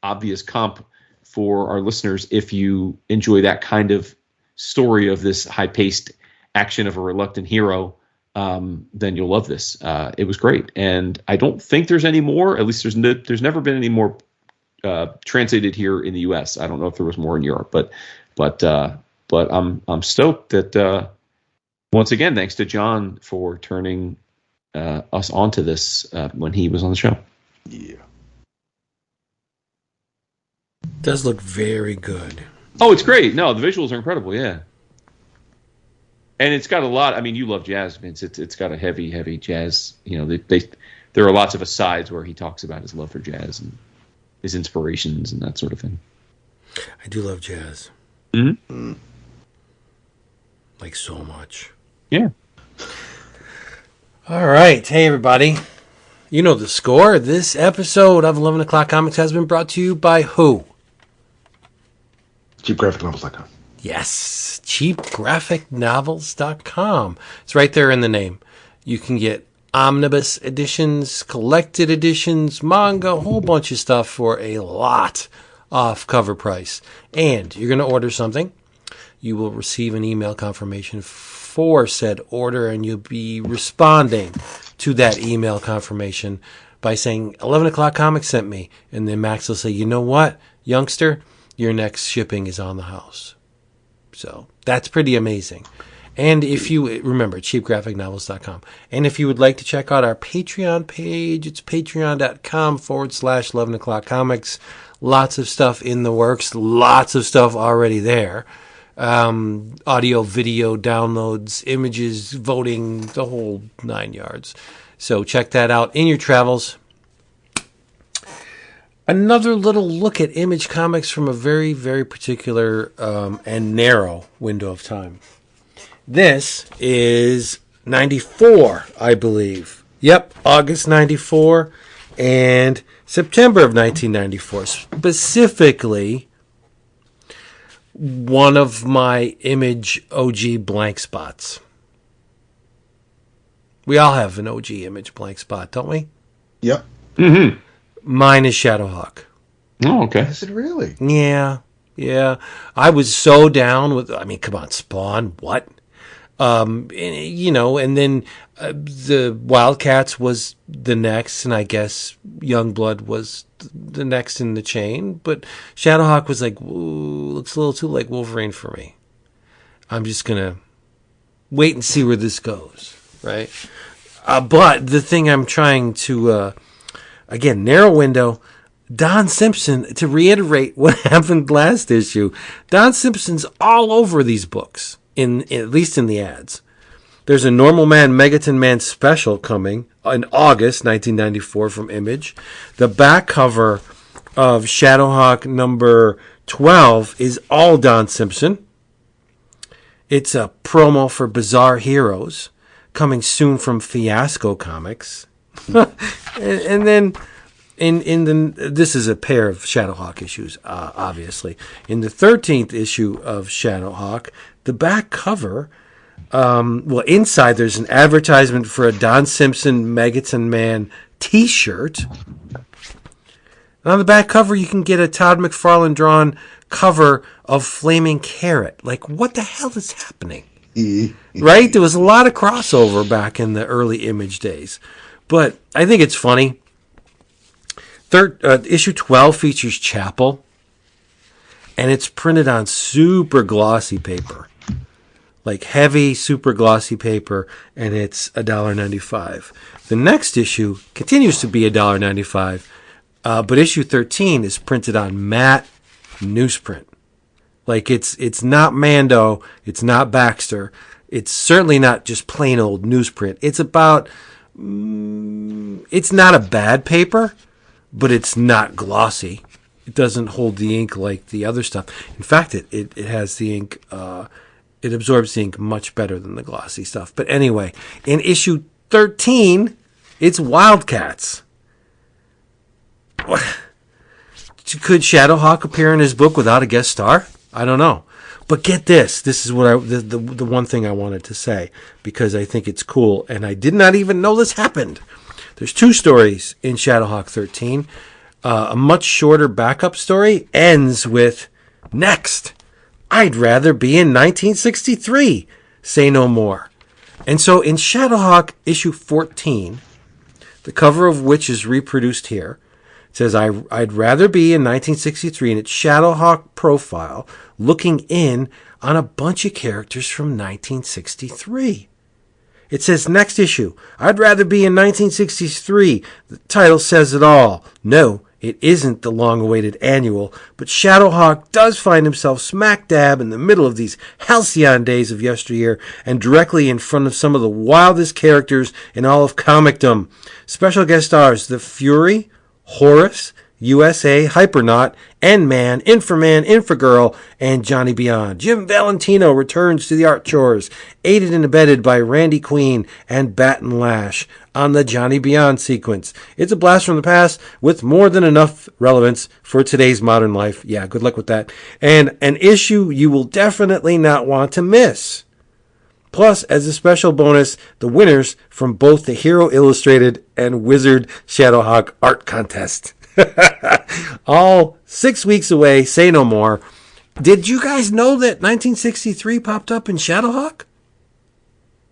obvious comp for our listeners. If you enjoy that kind of story of this high-paced action of a reluctant hero, then you'll love this. It was great. And I don't think there's any more, at least there's never been any more translated here in the U.S. I don't know if there was more in Europe, but I'm stoked that once again, thanks to John for turning us onto this when he was on the show. Yeah. Does look very good. Oh, it's great. No, the visuals are incredible. Yeah. And it's got a lot. I mean, you love jazz, Vince. It's got a heavy jazz. You know, there are lots of asides where he talks about his love for jazz and his inspirations and that sort of thing. I do love jazz. Mm-hmm. Like so much. Yeah. All right. Hey, everybody. You know the score. This episode of 11 O'Clock Comics has been brought to you by who? CheapGraphicNovels.com. Yes, cheapgraphicnovels.com. It's right there in the name. You can get omnibus editions, collected editions, manga, a whole bunch of stuff for a lot off cover price. And you're going to order something. You will receive an email confirmation for said order, and you'll be responding to that email confirmation by saying 11 O'Clock Comics sent me. And then Max will say, you know what, youngster, your next shipping is on the house. So that's pretty amazing. And if you remember, cheapgraphicnovels.com. And if you would like to check out our Patreon page, it's patreon.com/11 O'Clock Comics. Lots of stuff in the works, lots of stuff already there. Audio, video, downloads, images, voting, the whole 9 yards. So check that out in your travels. Another little look at Image Comics from a very, very particular and narrow window of time. This is 94, I believe. Yep, August 94 and September of 1994. Specifically, one of my Image OG blank spots. We all have an OG Image blank spot, don't we? Yep. Mm-hmm. Mine is Shadowhawk. Oh, okay. Is it really? Yeah. I was so down with, I mean, come on, Spawn, what? And then the Wildcats was the next, and I guess Youngblood was the next in the chain. But Shadowhawk was like, ooh, looks a little too like Wolverine for me. I'm just going to wait and see where this goes, right? But the thing I'm trying to, again, narrow window, Don Simpson, to reiterate what happened last issue, Don Simpson's all over these books. At least in the ads. There's a Normal Man, Megaton Man special coming in August 1994 from Image. The back cover of Shadowhawk number 12 is all Don Simpson. It's a promo for Bizarre Heroes coming soon from Fiasco Comics. and then this is a pair of Shadowhawk issues, obviously. In the 13th issue of Shadowhawk, the back cover, inside there's an advertisement for a Don Simpson Megaton Man t-shirt. And on the back cover, you can get a Todd McFarlane drawn cover of Flaming Carrot. Like, what the hell is happening? Right? There was a lot of crossover back in the early Image days. But I think it's funny. Issue 12 features Chapel, and it's printed on super glossy paper, like heavy, super glossy paper, and it's $1.95. The next issue continues to be $1.95, but issue 13 is printed on matte newsprint. Like it's not Mando, it's not Baxter, it's certainly not just plain old newsprint. It's about, it's not a bad paper, but it's not glossy. It doesn't hold the ink like the other stuff. In fact, it has the ink, it absorbs the ink much better than the glossy stuff. But anyway, in issue 13, it's Wildcats. What? Could Shadowhawk appear in his book without a guest star? I don't know. But get this. This is what the one thing I wanted to say, because I think it's cool, and I did not even know this happened. There's 2 stories in Shadowhawk 13. A much shorter backup story ends with, next, I'd rather be in 1963. Say no more. And so in Shadowhawk issue 14, the cover of which is reproduced here, It says, I'd rather be in 1963 in its Shadowhawk profile looking in on a bunch of characters from 1963. It says, next issue, I'd rather be in 1963. The title says it all. No, it isn't the long-awaited annual, but Shadowhawk does find himself smack dab in the middle of these halcyon days of yesteryear and directly in front of some of the wildest characters in all of comicdom. Special guest stars The Fury, Horus, USA, Hypernaut, N-Man, Inframan, Infragirl, and Johnny Beyond. Jim Valentino returns to the art chores, aided and abetted by Randy Queen and Baton Lash on the Johnny Beyond sequence. It's a blast from the past with more than enough relevance for today's modern life. Yeah, good luck with that. And an issue you will definitely not want to miss. Plus, as a special bonus, the winners from both the Hero Illustrated and Wizard Shadowhawk art contest. All 6 weeks away, say no more. Did you guys know that 1963 popped up in Shadowhawk?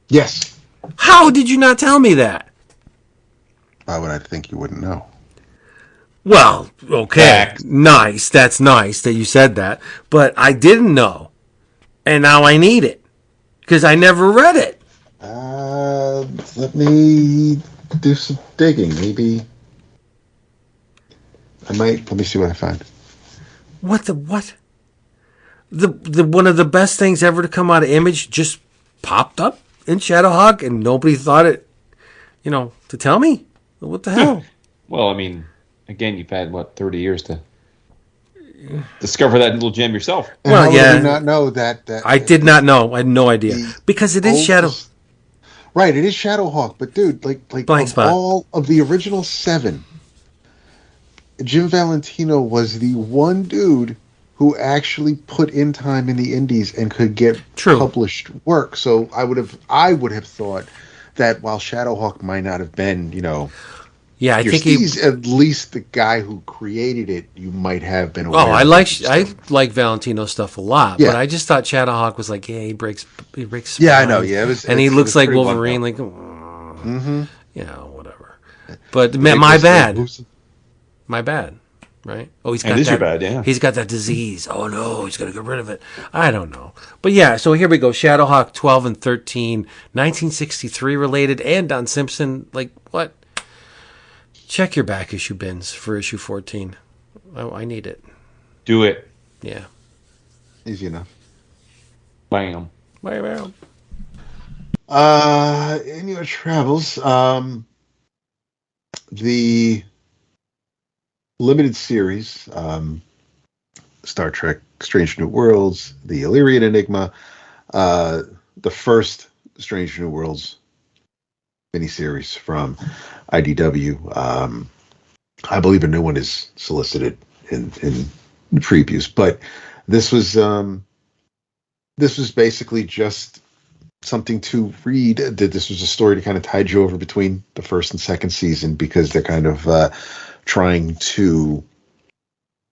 Yes. How did you not tell me that? Why would I think you wouldn't know? Well, okay. Nice. That's nice that you said that. But I didn't know. And now I need it. Because I never read it. Let me do some digging. Maybe I might. Let me see what I find. What? The one of the best things ever to come out of Image just popped up in Shadowhawk and nobody thought it, to tell me? What the hell? Well, I mean, again, you've had, 30 years to discover that little gem yourself. And well, yeah. Did you not know that I did not know. I had no idea. Because it is Shadow. Right, it is Shadowhawk. But, dude, like Blank of spot. all of the original 7, Jim Valentino was the one dude who actually put in time in the indies and could get published work. So I would have thought that while Shadowhawk might not have been, yeah, I think he's at least the guy who created it. You might have been aware. Oh, I like Valentino stuff a lot, but I just thought Shadowhawk was like, he breaks. Yeah, I know. Yeah, he looks like Wolverine, like, whatever. But my bad. My bad, right? Oh, he's got that. Your bad, yeah. He's got that disease. Oh no, he's gonna get rid of it. I don't know, but yeah. So here we go. Shadowhawk 12 and 13, 1963 related, and Don Simpson. Like what? Check your back issue bins for issue 14. Oh, I need it. Do it. Yeah. Easy enough. Bam. Bam. In your travels, the limited series, Star Trek Strange New Worlds, the Illyrian Enigma, the first Strange New Worlds miniseries from IDW. I believe a new one is solicited in previews, but this was basically just something to read. This was a story to kind of tide you over between the first and second season because they're kind of trying to.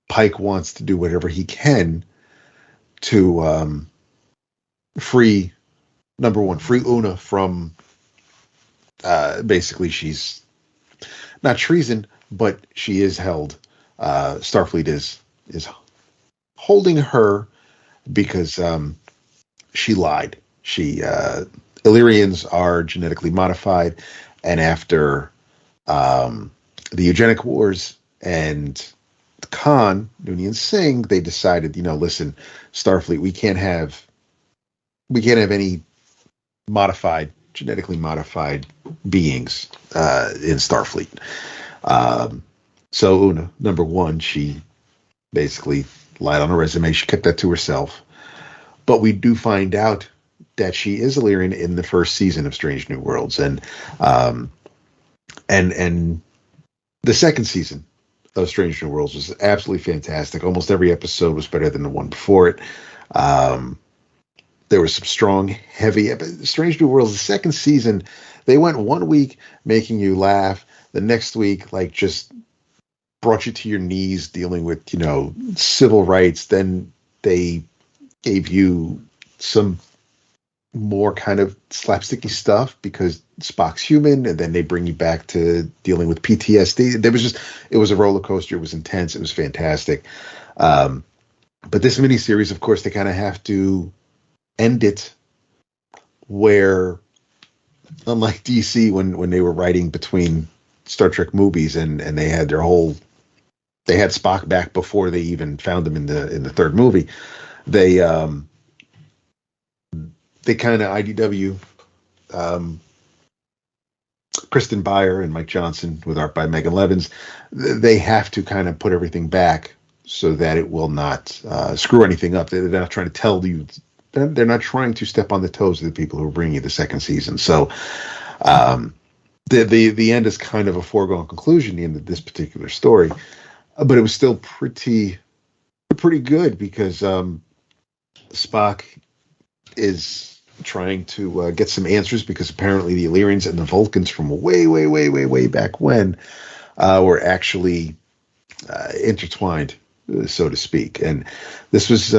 Pike wants to do whatever he can to free Una from. Basically, she's not treason, but she is held. Starfleet is holding her because she lied. Illyrians are genetically modified, and after the eugenic wars and Khan, Noonien Singh, they decided, listen, Starfleet, we can't have any genetically modified beings in Starfleet. So Una, number one, she basically lied on her resume. She kept that to herself. But we do find out that she is Illyrian in the first season of Strange New Worlds, and the second season of Strange New Worlds was absolutely fantastic. Almost every episode was better than the one before it. There was some strong, heavy. Strange New Worlds, the second season, they went 1 week making you laugh. The next week, just brought you to your knees dealing with, civil rights. Then they gave you some more kind of slapsticky stuff because Spock's human, and then they bring you back to dealing with PTSD. It was a roller coaster. It was intense. It was fantastic. But this miniseries, of course, they kind of have to end it where, unlike DC, when they were writing between Star Trek movies and they had they had Spock back before they even found him in the third movie. They kind of IDW, Kristen Beyer and Mike Johnson with art by Megan Levins. They have to kind of put everything back so that it will not screw anything up. They're not trying to tell you. They're not trying to step on the toes of the people who are bringing you the second season. So the end is kind of a foregone conclusion, the end of this particular story. But it was still pretty good because Spock is trying to get some answers because apparently the Illyrians and the Vulcans from way back when were actually intertwined, so to speak. And this was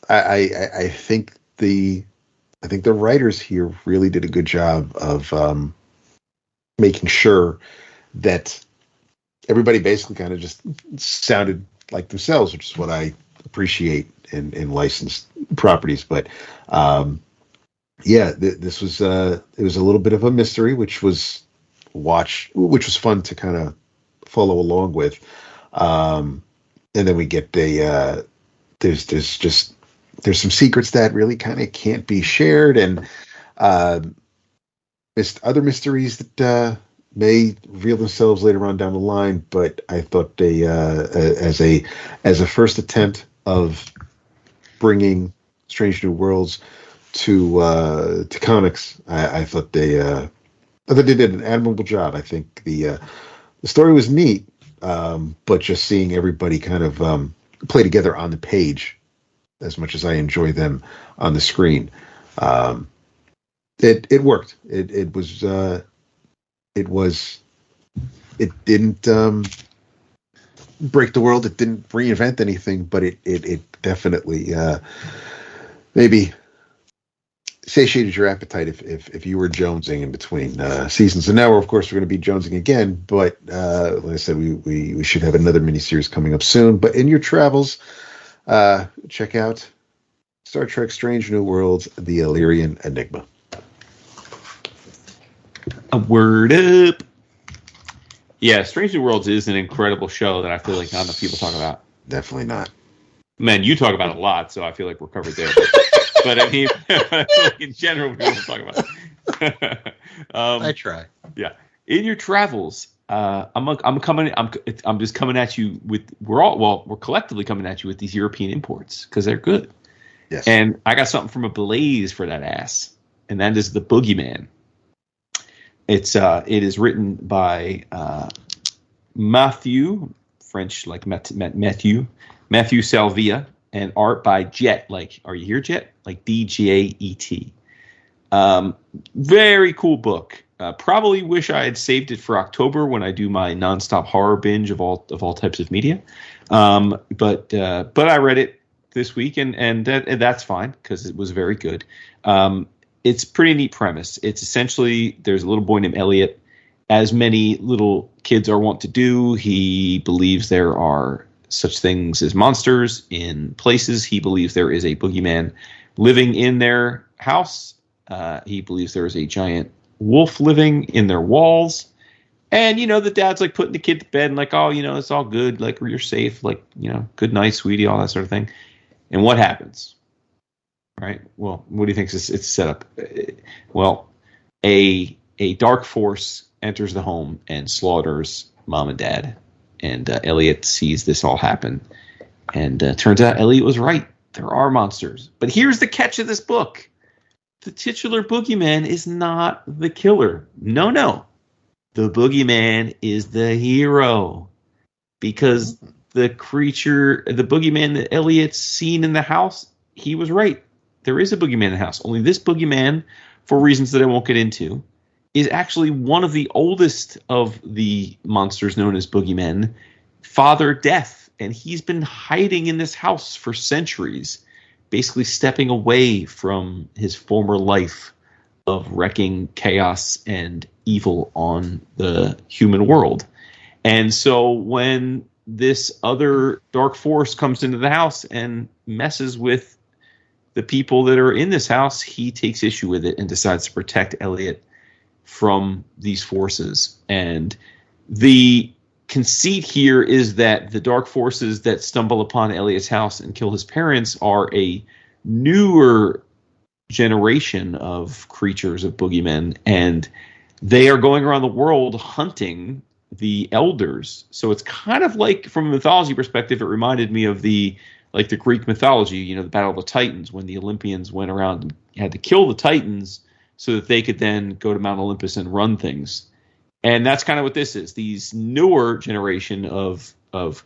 I think the writers here really did a good job of making sure that everybody basically kind of just sounded like themselves, which is what I appreciate in licensed properties. But this was it was a little bit of a mystery, which was fun to kind of follow along with. And then we get there's some secrets that really kind of can't be shared, and other mysteries that may reveal themselves later on down the line. But I thought they, as a first attempt of bringing Strange New Worlds to comics, I thought they did an admirable job. I think the story was neat, but just seeing everybody kind of play together on the page, as much as I enjoy them on the screen, it worked. It didn't break the world. It didn't reinvent anything, but it definitely maybe satiated your appetite if you were jonesing in between seasons. And now we're going to be jonesing again. But like I said, we should have another miniseries coming up soon. But in your travels, check out Star Trek: Strange New Worlds, the Illyrian Enigma. A word up. Yeah, Strange New Worlds is an incredible show that I feel like not enough people talk about. Definitely not. Man, you talk about it a lot, so I feel like we're covered there. But I mean, like in general, we don't talk about it. I try. Yeah, in your travels, I'm just coming at you with we're collectively coming at you with these European imports because they're good. Yes. And I got something from Ablaze for that ass, and that is the Boogeyman. It is written by Matthew, French like Matthew Salvia, and art by Jet. Like, are you here, Jet? Like DJET. Very cool book. Probably wish I had saved it for October when I do my nonstop horror binge of all types of media. But I read it this week, and that's fine because it was very good. It's a pretty neat premise. It's essentially there's a little boy named Elliot. As many little kids are wont to do, he believes there are such things as monsters in places. He believes there is a boogeyman living in their house. He believes there is a giant wolf living in their walls. And, the dad's like putting the kid to bed and like, oh, it's all good. Like, you're safe. Like, good night, sweetie, all that sort of thing. And what happens? Right. Well, what do you think it's set up? Well, a dark force enters the home and slaughters mom and dad. And Elliot sees this all happen. And turns out Elliot was right. There are monsters. But here's the catch of this book. The titular boogeyman is not the killer. No. The boogeyman is the hero. Because the creature, the boogeyman that Elliot's seen in the house, he was right. There is a boogeyman in the house. Only this boogeyman, for reasons that I won't get into, is actually one of the oldest of the monsters known as boogeymen, Father Death. And he's been hiding in this house for centuries basically stepping away from his former life of wrecking chaos and evil on the human world. And so when this other dark force comes into the house and messes with the people that are in this house, he takes issue with it and decides to protect Elliot from these forces. And the conceit here is that the dark forces that stumble upon Elliot's house and kill his parents are a newer generation of creatures, of boogeymen, and they are going around the world hunting the elders. So it's kind of like, from a mythology perspective, it reminded me of the Greek mythology, the Battle of the Titans, when the Olympians went around and had to kill the Titans so that they could then go to Mount Olympus and run things. And that's kind of what this is. These newer generation of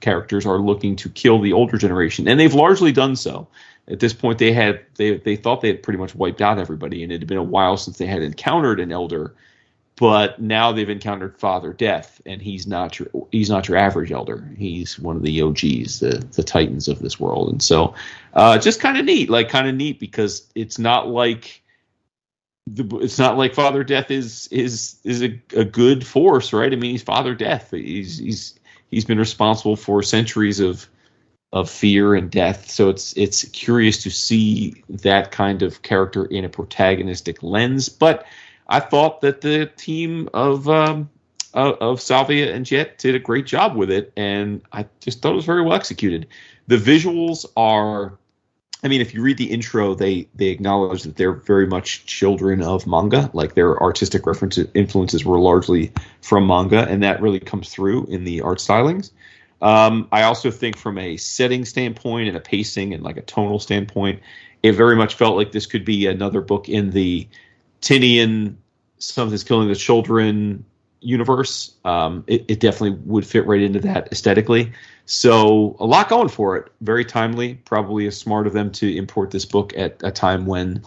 characters are looking to kill the older generation, and they've largely done so. At this point, they thought they had pretty much wiped out everybody, and it had been a while since they had encountered an elder. But now they've encountered Father Death, and he's not your average elder. He's one of the OGs, the titans of this world. And so, just kind of neat, because it's not like Father Death is a good force, right? I mean, he's Father Death. He's been responsible for centuries of fear and death. So it's curious to see that kind of character in a protagonistic lens. But I thought that the team of Salvia and Jet did a great job with it, and I just thought it was very well executed. The visuals are, I mean, if you read the intro, they acknowledge that they're very much children of manga. Like, their artistic influences were largely from manga, and that really comes through in the art stylings. I also think from a setting standpoint and a pacing and like a tonal standpoint, it very much felt like this could be another book in the Tinian Something's Killing the Children universe. It definitely would fit right into that aesthetically. So a lot going for it. Very timely. Probably smart of them to import this book at a time when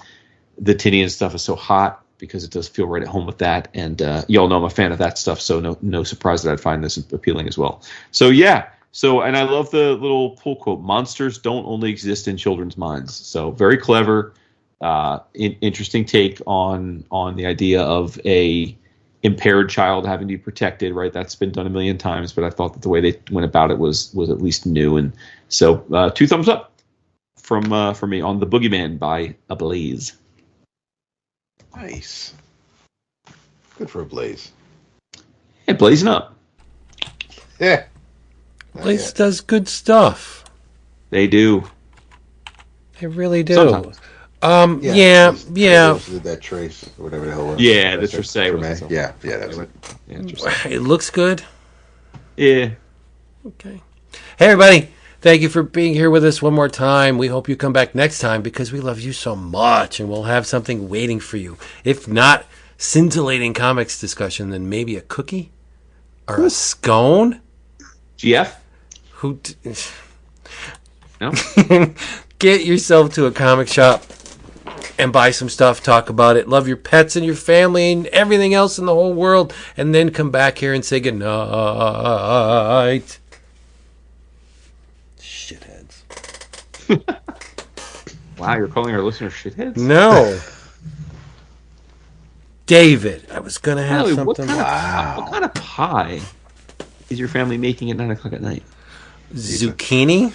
the Tinian stuff is so hot, because it does feel right at home with that. And you all know I'm a fan of that stuff, so no surprise that I'd find this appealing as well. So yeah. And I love the little pull quote: "Monsters don't only exist in children's minds." So very clever. Interesting take on the idea of a impaired child having to be protected, right? That's been done a million times, but I thought that the way they went about it was at least new. And so 2 thumbs up from me on The Boogeyman by Ablaze. Nice. Good for Ablaze. Yeah, blazing up. Yeah. Ablaze does good stuff. They do. They really do. Sometimes. Yeah. That trace, or whatever the hell was. Yeah, that's for say. Yeah, that was it. It looks good. Yeah. Okay. Hey, everybody. Thank you for being here with us one more time. We hope you come back next time, because we love you so much, and we'll have something waiting for you. If not scintillating comics discussion, then maybe a cookie or a scone. Geoff? No? Get yourself to a comic shop and buy some stuff, talk about it, love your pets and your family and everything else in the whole world, and then come back here and say goodnight. Shitheads. Wow, you're calling our listeners shitheads? No. David, I was going to have something. What kind of pie is your family making at 9 o'clock at night? Zucchini?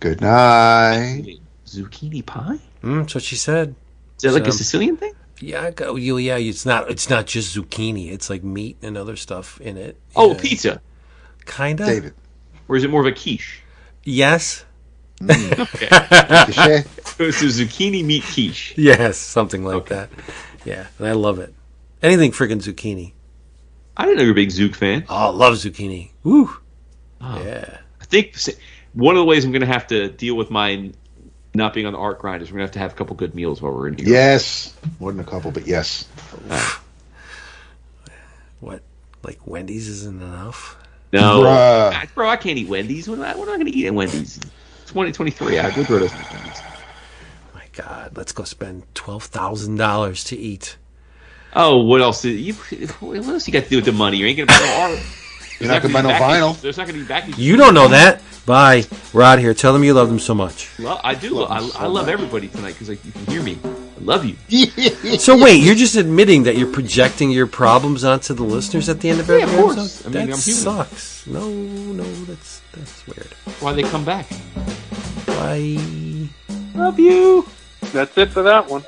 Good night. Zucchini pie? That's what she said. Is that like a Sicilian thing? Yeah, it's not just zucchini. It's like meat and other stuff in it. Oh, pizza. Kinda. David. Or is it more of a quiche? Yes. Okay. So it's a zucchini meat quiche. Yes, something like that. Yeah, and I love it. Anything freaking zucchini. I didn't know you were a big Zook fan. Oh, I love zucchini. Woo. Oh. Yeah. I think one of the ways I'm going to have to deal with my not being on the art grind is we're going to have a couple good meals while we're in here. Yes. More than a couple, but yes. What? Like Wendy's isn't enough? No. Bruh. Bro, I can't eat Wendy's. What am I going to eat at Wendy's? 2023. I go through those Wendy's. My God, let's go spend $12,000 to eat. Oh, what else? What else you got to do with the money? You ain't going to buy no art. You're not going to buy no vinyl. There's not going to be back. You don't know that. Bye. We're out of here. Tell them you love them so much. I do. I love everybody tonight because you can hear me. I love you. So wait, you're just admitting that you're projecting your problems onto the listeners at the end of every of course. episode? I mean, that I'm human. sucks. No, that's weird. Why they come back? Bye. Love you. That's it for that one.